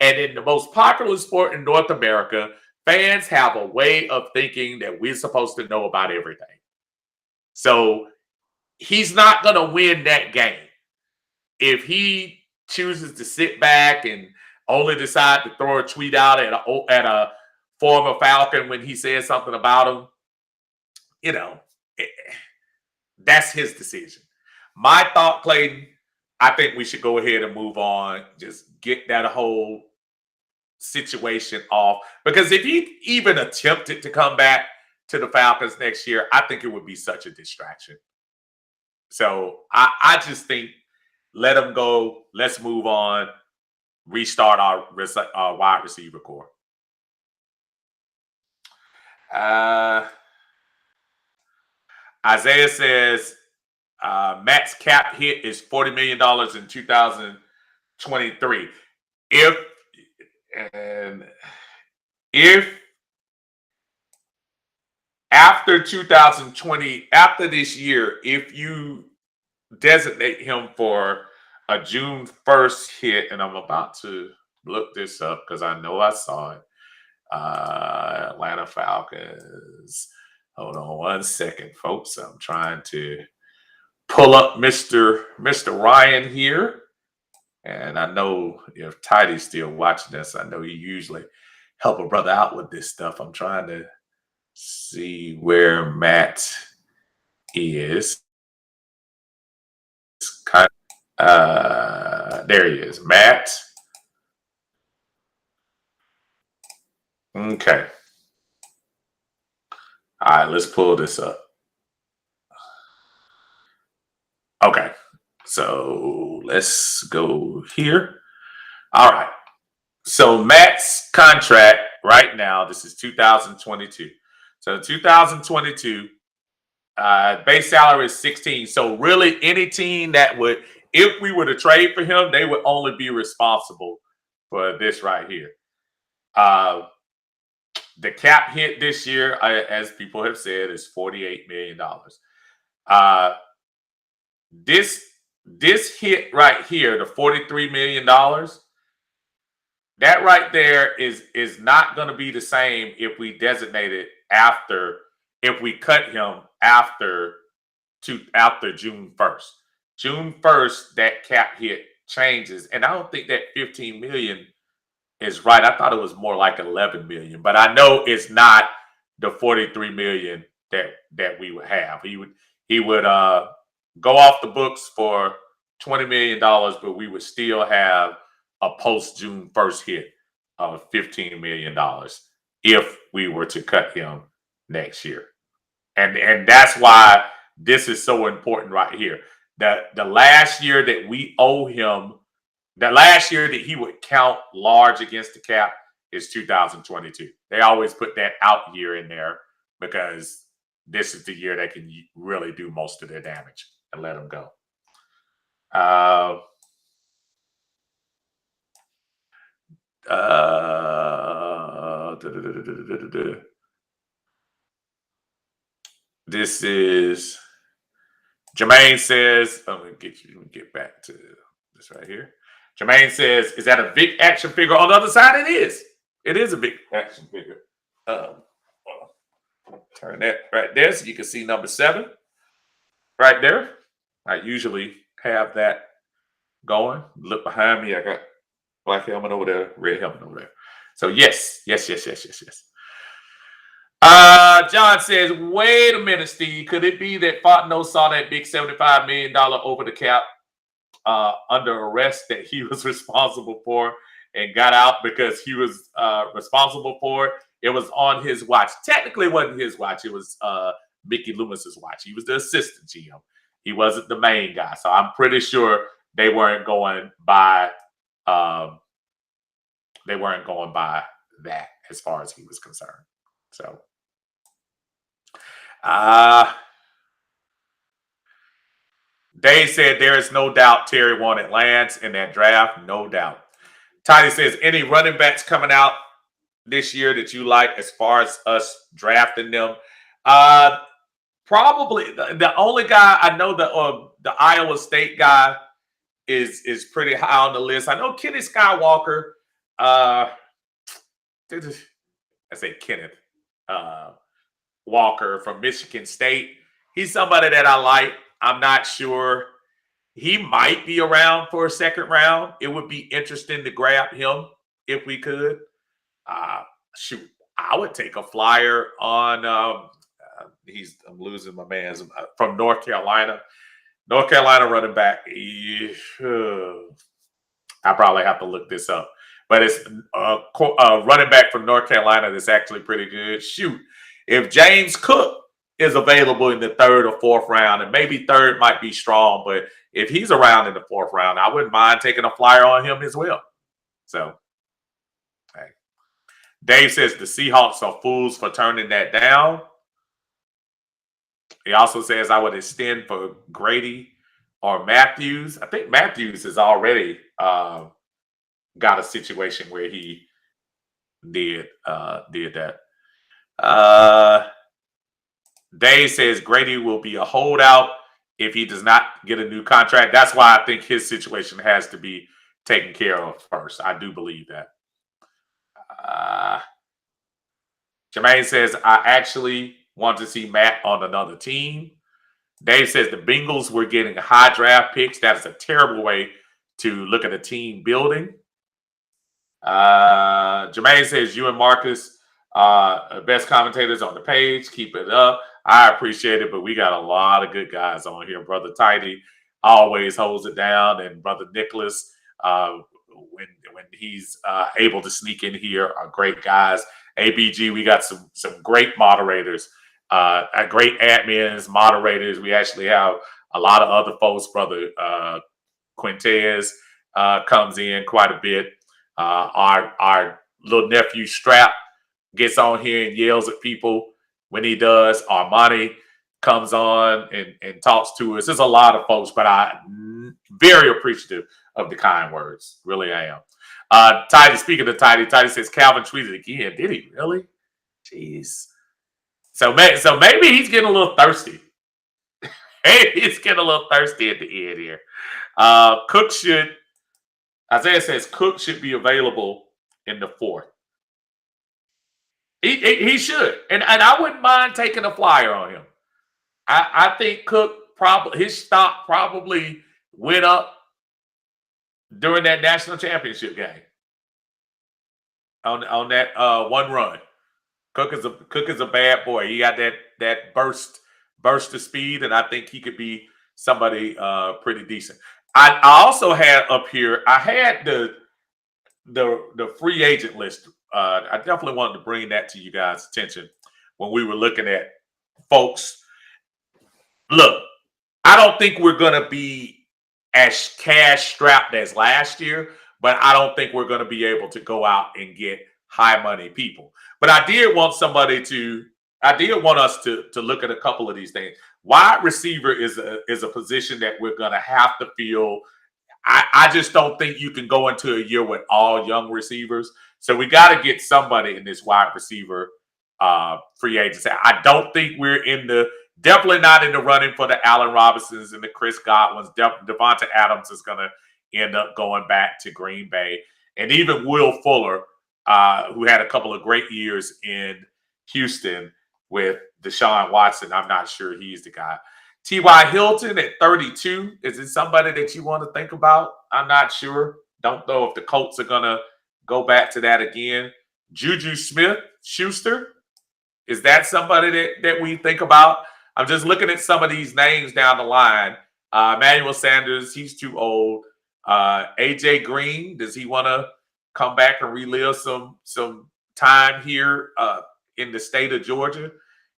And in the most popular sport in North America, fans have a way of thinking that we're supposed to know about everything. So he's not going to win that game. If he chooses to sit back and only decide to throw a tweet out at a former Falcon when he says something about him, that's his decision. My thought, Clayton, I think we should go ahead and move on. Just get that whole situation off. Because if he even attempted to come back to the Falcons next year, I think it would be such a distraction. So I just think let him go. Let's move on. Restart our wide receiver core. Isaiah says max cap hit is $40 million in 2023. If after 2020, after this year, if you designate him for a June 1st hit, and I'm about to look this up because I know I saw it. Atlanta Falcons. Hold on one second, folks. I'm trying to pull up Mr. Ryan here. And I know if Tidy's still watching this, I know he usually help a brother out with this stuff. I'm trying to see where Matt is. There he is, Matt. Okay. All right, let's pull this up. Okay, so let's go here. All right. So Matt's contract right now, this is 2022. So 2022, base salary is 16. So really any team that would, if we were to trade for him, they would only be responsible for this right here. The cap hit this year, as people have said, is $48 million. This hit right here, the $43 million, that right there is not going to be the same if we designate it if we cut him after June 1st. June 1st, that cap hit changes. And I don't think that 15 million is right. I thought it was more like 11 million, but I know it's not the 43 million that we would have. He would go off the books for $20 million, but we would still have a post June 1st hit of $15 million if we were to cut him next year. And that's why this is so important right here. The last year that we owe him, the last year that he would count large against the cap is 2022. They always put that out year in there because this is the year they can really do most of their damage and let him go. This is Jermaine says, I'm going to get back to this right here. Jermaine says, is that a big action figure? On the other side, it is. It is a big action figure. Turn that right there so you can see number 7 right there. I usually have that going. Look behind me. I got black helmet over there, red helmet over there. So yes. John says, wait a minute, Steve. Could it be that Fontenot saw that big $75 million over the cap under arrest that he was responsible for and got out because he was responsible for it? It was on his watch. Technically, it wasn't his watch. It was Mickey Loomis's watch. He was the assistant GM. He wasn't the main guy. So I'm pretty sure they weren't going by that as far as he was concerned. So Dave said there is no doubt Terry wanted Lance in that draft. No doubt. Tidy says, any running backs coming out this year that you like as far as us drafting them? Probably the only guy I know, the Iowa State guy is pretty high on the list. I know Kenny Skywalker. I say Kenneth Walker from Michigan State. He's somebody that I like. I'm not sure. He might be around for a second round. It would be interesting to grab him if we could. Shoot, I would take a flyer on. I'm losing my man from North Carolina. North Carolina running back. I probably have to look this up, but it's a running back from North Carolina that's actually pretty good. Shoot, if James Cook is available in the 3rd or 4th round, and maybe 3rd might be strong, but if he's around in the 4th round, I wouldn't mind taking a flyer on him as well. So, hey. Dave says the Seahawks are fools for turning that down. He also says I would extend for Grady or Matthews. I think Matthews has already got a situation where he did that. Dave says Grady will be a holdout if he does not get a new contract. That's why I think his situation has to be taken care of first. I do believe that. Jermaine says, I actually want to see Matt on another team. Dave says the Bengals were getting high draft picks. That is a terrible way to look at a team building. Jermaine says, you and Marcus are best commentators on the page. Keep it up. I appreciate it, but we got a lot of good guys on here. Brother Tidy always holds it down, and Brother Nicholas, when he's able to sneak in here, are great guys. ABG, we got some great moderators, great admins, moderators. We actually have a lot of other folks. Brother Quintez comes in quite a bit. Our little nephew Strap gets on here and yells at people when he does. Armani comes on and talks to us. There's a lot of folks, but I'm very appreciative of the kind words. Really, I am. Tidy, speaking of Tidy says Calvin tweeted again. Did he really? Jeez. So maybe he's getting a little thirsty. He's getting a little thirsty at the end here. Isaiah says Cook should be available in the 4th. He should. And I wouldn't mind taking a flyer on him. I think Cook his stock probably went up during that national championship game. On that one run. Cook is a bad boy. He got that burst of speed, and I think he could be somebody pretty decent. I also had up here, I had the free agent list. I definitely wanted to bring that to you guys' attention when we were looking at folks. Look, I don't think we're going to be as cash strapped as last year, but I don't think we're going to be able to go out and get high money people. But I did want us to look at a couple of these things. Wide receiver is a position that we're going to have to fill. I just don't think you can go into a year with all young receivers. So we got to get somebody in this wide receiver free agency. I don't think we're definitely not in the running for the Allen Robinsons and the Chris Godwins. Devonta Adams is going to end up going back to Green Bay. And even Will Fuller, who had a couple of great years in Houston with Deshaun Watson. I'm not sure he's the guy. T.Y. Hilton at 32. Is it somebody that you want to think about? I'm not sure. Don't know if the Colts are going to go back to that again. Juju Smith-Schuster. Is that somebody that we think about? I'm just looking at some of these names down the line. Emmanuel Sanders, he's too old. AJ Green, does he want to come back and relive some time here in the state of Georgia?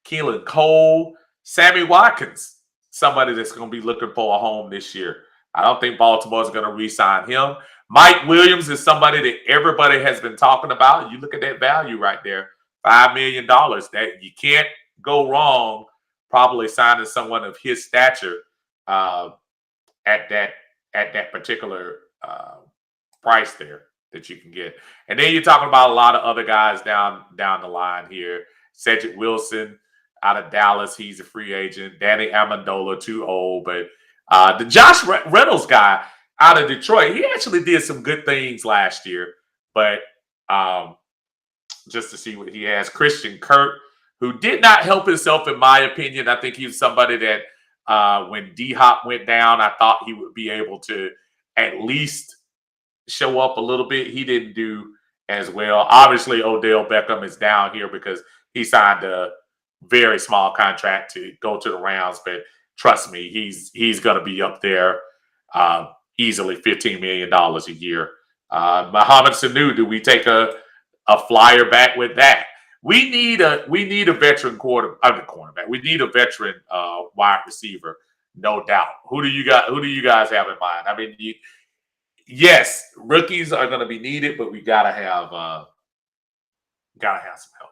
Keelan Cole, Sammy Watkins, somebody that's going to be looking for a home this year. I don't think Baltimore's going to re-sign him. Mike Williams is somebody that everybody has been talking about. You look at that value right there, $5 million. That you can't go wrong probably signing someone of his stature at that particular price there that you can get. And then you're talking about a lot of other guys down the line here. Cedric Wilson out of Dallas, he's a free agent. Danny Amendola, too old. But the Josh Reynolds guy out of Detroit, he actually did some good things last year. But just to see what he has. Christian Kirk, who did not help himself, in my opinion. I think he was somebody that when D-Hop went down, I thought he would be able to at least show up a little bit. He didn't do as well. Obviously, Odell Beckham is down here because he signed a very small contract to go to the Rams. But trust me, he's going to be up there easily $15 million a year. Mohamed Sanu, do we take a flyer back with that? We need a veteran cornerback. We need a veteran wide receiver, no doubt. Who do you guys have in mind? I mean, yes, rookies are going to be needed, but we gotta have some help.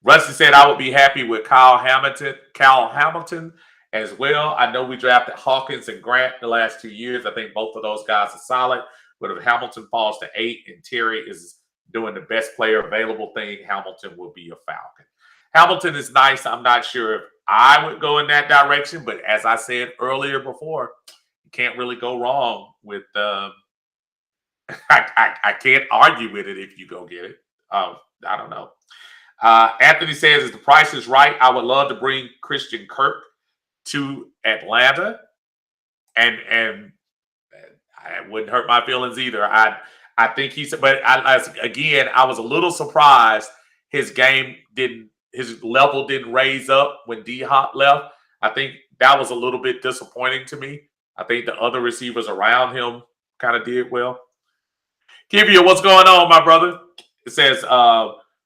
Rusty said I would be happy with Kyle Hamilton as well. I know we drafted Hawkins and Grant the last 2 years. I think both of those guys are solid. But if Hamilton falls to 8 and Terry is doing the best player available thing, Hamilton will be a Falcon. Hamilton is nice. I'm not sure if I would go in that direction, but as I said earlier before, you can't really go wrong with I can't argue with it if you go get it. I don't know. Anthony says, if the price is right, I would love to bring Christian Kirk to Atlanta. And it wouldn't hurt my feelings either. I think but I was a little surprised his level didn't raise up when D-Hop left. I think that was a little bit disappointing to me. I think the other receivers around him kind of did well. Kivia, what's going on, my brother? It says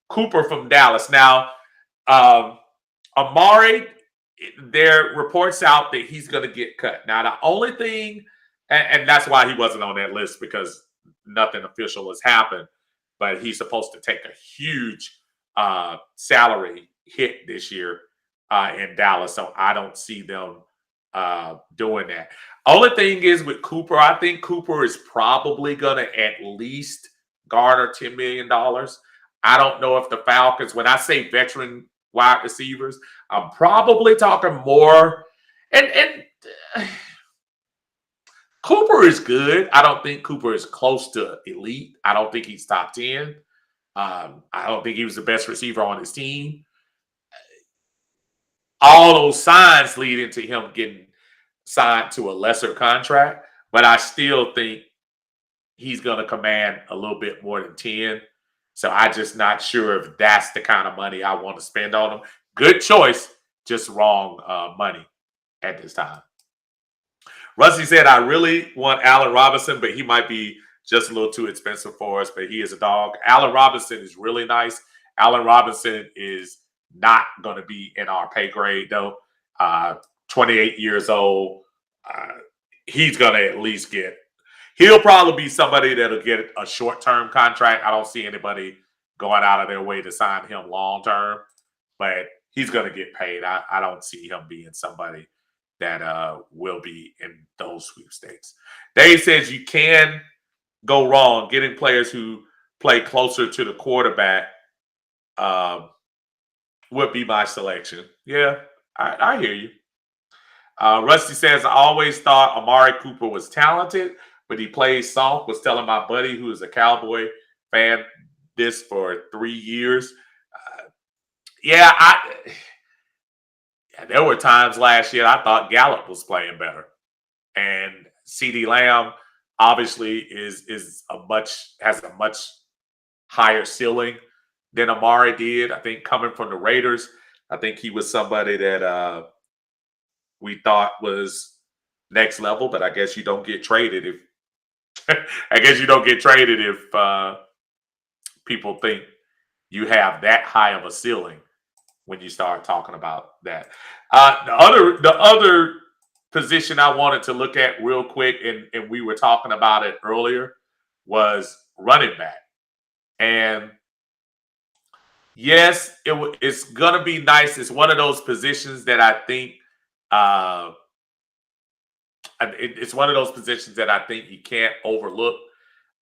Cooper from Dallas. Now, Amari, there reports out that he's going to get cut. Now, the only thing, and that's why he wasn't on that list, because nothing official has happened, but he's supposed to take a huge salary hit this year in Dallas. So I don't see them doing that. Only thing is with Cooper, I think Cooper is probably going to at least garner $10 million. I don't know if the Falcons, when I say veteran wide receivers, I'm probably talking more. And Cooper is good. I don't think Cooper is close to elite. I don't think he's top 10. I don't think he was the best receiver on his team. All those signs lead into him getting signed to a lesser contract, but I still think he's going to command a little bit more than 10. So I'm just not sure if that's the kind of money I want to spend on him. Good choice, just wrong money at this time. Rusty said, I really want Allen Robinson, but he might be just a little too expensive for us, but he is a dog. Allen Robinson is really nice. Allen Robinson is not going to be in our pay grade, though. 28 years old. He's going to at least he'll probably be somebody that'll get a short-term contract. I don't see anybody going out of their way to sign him long-term, but he's going to get paid. I don't see him being somebody that will be in those sweepstakes. Dave says you can go wrong getting players who play closer to the quarterback would be my selection. Yeah, I hear you. Rusty says, I always thought Amari Cooper was talented, but he plays soft. Was telling my buddy who is a Cowboy fan this for 3 years. There were times last year I thought Gallup was playing better. And CeeDee Lamb obviously has a much higher ceiling than Amari did. I think coming from the Raiders, I think he was somebody that we thought was next level, but I guess you don't get traded if people think you have that high of a ceiling when you start talking about that. The other position I wanted to look at real quick, and we were talking about it earlier, was running back. And yes, it's going to be nice. It's one of those positions that I think it's one of those positions that I think you can't overlook.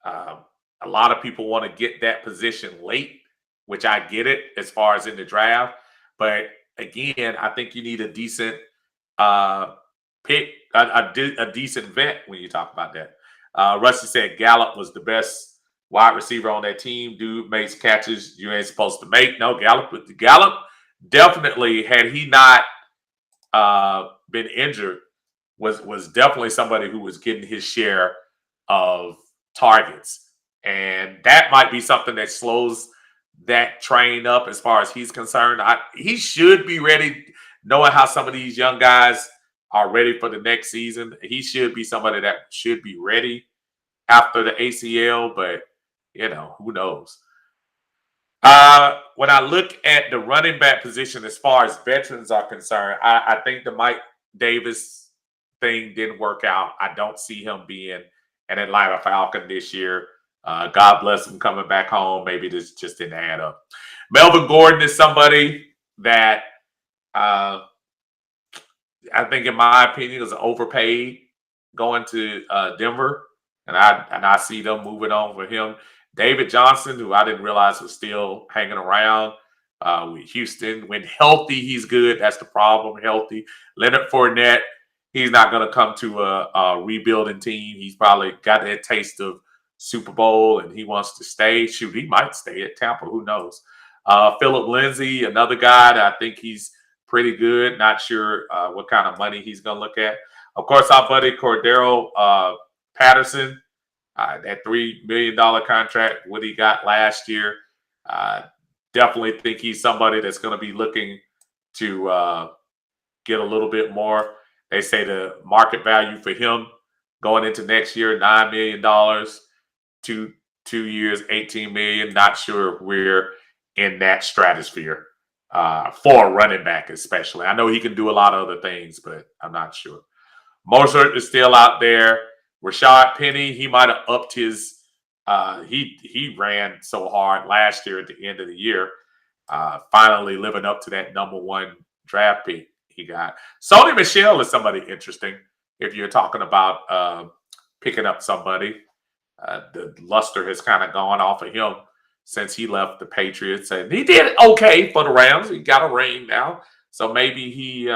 A lot of people want to get that position late, which I get it as far as in the draft. But again, I think you need a decent pick, a decent vet when you talk about that. Rusty said Gallup was the best wide receiver on that team. Dude makes catches you ain't supposed to make. No, Gallup definitely, had he not been injured, was definitely somebody who was getting his share of targets. And that might be something that slows that train up as far as he's concerned. He should be ready, knowing how some of these young guys are ready for the next season. He should be somebody that should be ready after the ACL, but who knows? When I look at the running back position as far as veterans are concerned, I think the Mike Davis thing didn't work out. I don't see him being an Atlanta Falcon this year. God bless him coming back home. Maybe this just didn't add up. Melvin Gordon is somebody that I think, in my opinion, is overpaid going to Denver, and I see them moving on for him. David Johnson, who I didn't realize was still hanging around with Houston. When healthy, he's good. That's the problem. Healthy. Leonard Fournette, he's not going to come to a rebuilding team. He's probably got that taste of Super Bowl, and he wants to stay. Shoot, he might stay at Tampa. Who knows? Phillip Lindsey, another guy that I think he's pretty good. Not sure what kind of money he's going to look at. Of course, our buddy Cordero Patterson, that $3 million contract, what he got last year. Definitely think he's somebody that's going to be looking to get a little bit more. They say the market value for him going into next year, $9 million, 2 years, $18 million. Not sure if we're in that stratosphere for a running back, especially. I know he can do a lot of other things, but I'm not sure. Mozart is still out there. Rashad Penny, he might have upped his. He ran so hard last year at the end of the year. Finally living up to that #1 draft pick he got. Sony Michel is somebody interesting if you're talking about picking up somebody. The luster has kind of gone off of him since he left the Patriots, and he did okay for the Rams. He got a ring now, so maybe he.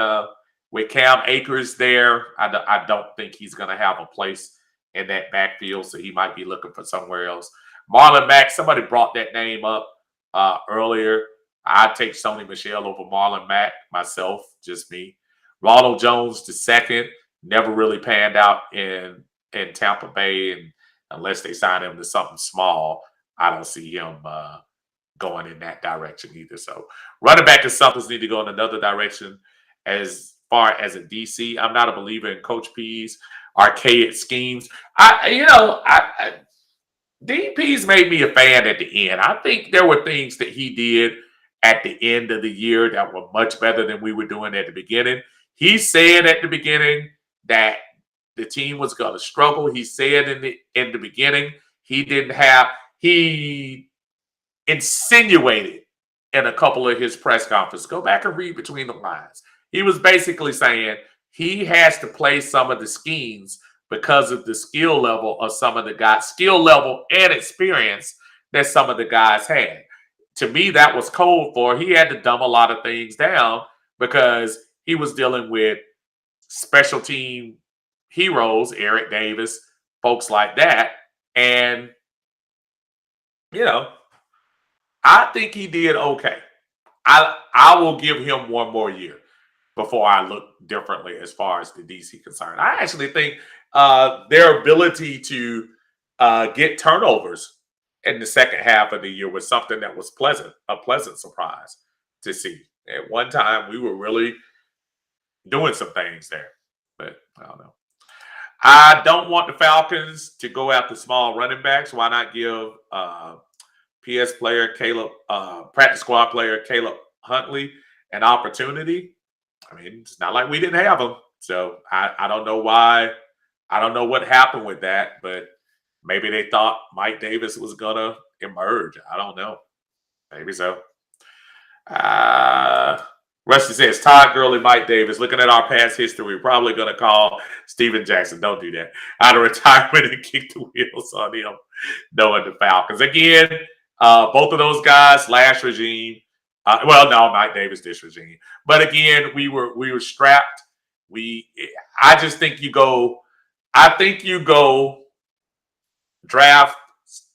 With Cam Akers there, I don't think he's going to have a place in that backfield, so he might be looking for somewhere else. Marlon Mack, somebody brought that name up earlier. I'd take Sony Michel over Marlon Mack myself, just me. Ronald Jones II, never really panned out in Tampa Bay, and unless they sign him to something small, I don't see him going in that direction either. So running back is something need to go in another direction. As far as a DC, I'm not a believer in Coach P's archaic schemes. DP's made me a fan at the end. I think there were things that he did at the end of the year that were much better than we were doing at the beginning. He said at the beginning that the team was going to struggle. He said in the beginning he insinuated in a couple of his press conferences. Go back and read between the lines. He was basically saying he has to play some of the schemes because of the skill level of some of the guys, skill level and experience that some of the guys had. To me, that was code for he had to dumb a lot of things down because he was dealing with special team heroes, Eric Davis, folks like that. And, I think he did okay. I will give him one more year before I look differently as far as the DC concerned. I actually think their ability to get turnovers in the second half of the year was something that was a pleasant surprise to see. At one time, we were really doing some things there, but I don't know. I don't want the Falcons to go after small running backs. Why not give PS player practice squad player Caleb Huntley an opportunity? I mean, it's not like we didn't have him. So I don't know why. I don't know what happened with that, but maybe they thought Mike Davis was going to emerge. I don't know. Maybe so. Rusty says, Todd Gurley, Mike Davis. Looking at our past history, we're probably going to call Steven Jackson. Don't do that. Out of retirement and kick the wheels on him, knowing the Falcons. Again, both of those guys, last regime. Mike Davis, this regime. But again, we were strapped. I think you go draft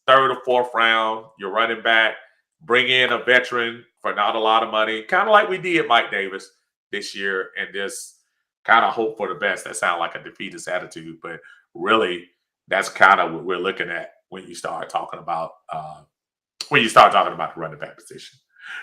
3rd or 4th round, you're running back, bring in a veteran for not a lot of money, kind of like we did Mike Davis this year, and just kind of hope for the best. That sounds like a defeatist attitude, but really that's kind of what we're looking at when you start talking about the running back position.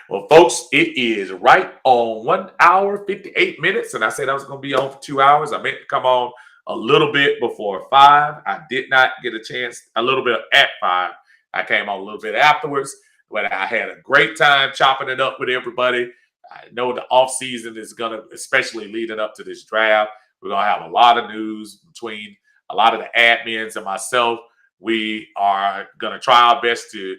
Well, folks, it is right on 1 hour, 58 minutes. And I said I was going to be on for 2 hours. I meant to come on a little bit before 5. I did not get a chance, a little bit at 5. I came on a little bit afterwards, but I had a great time chopping it up with everybody. I know the off season is going to, especially leading up to this draft, we're going to have a lot of news between a lot of the admins and myself. We are going to try our best to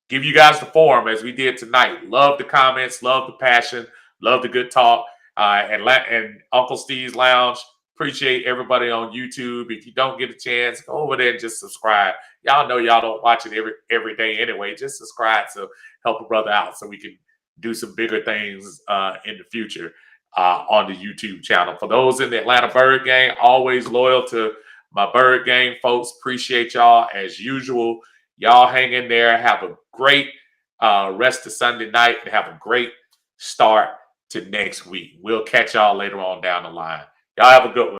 give you guys the forum as we did tonight. Love the comments, love the passion, love the good talk. And Uncle Steve's Lounge, appreciate everybody on YouTube. If you don't get a chance, go over there and just subscribe. Y'all know y'all don't watch it every day anyway. Just subscribe to help a brother out so we can do some bigger things in the future on the YouTube channel. For those in the Atlanta Bird Gang, always loyal to my Bird Gang folks. Appreciate y'all as usual. Y'all hang in there. Have a great rest of Sunday night and have a great start to next week. We'll catch y'all later on down the line. Y'all have a good one.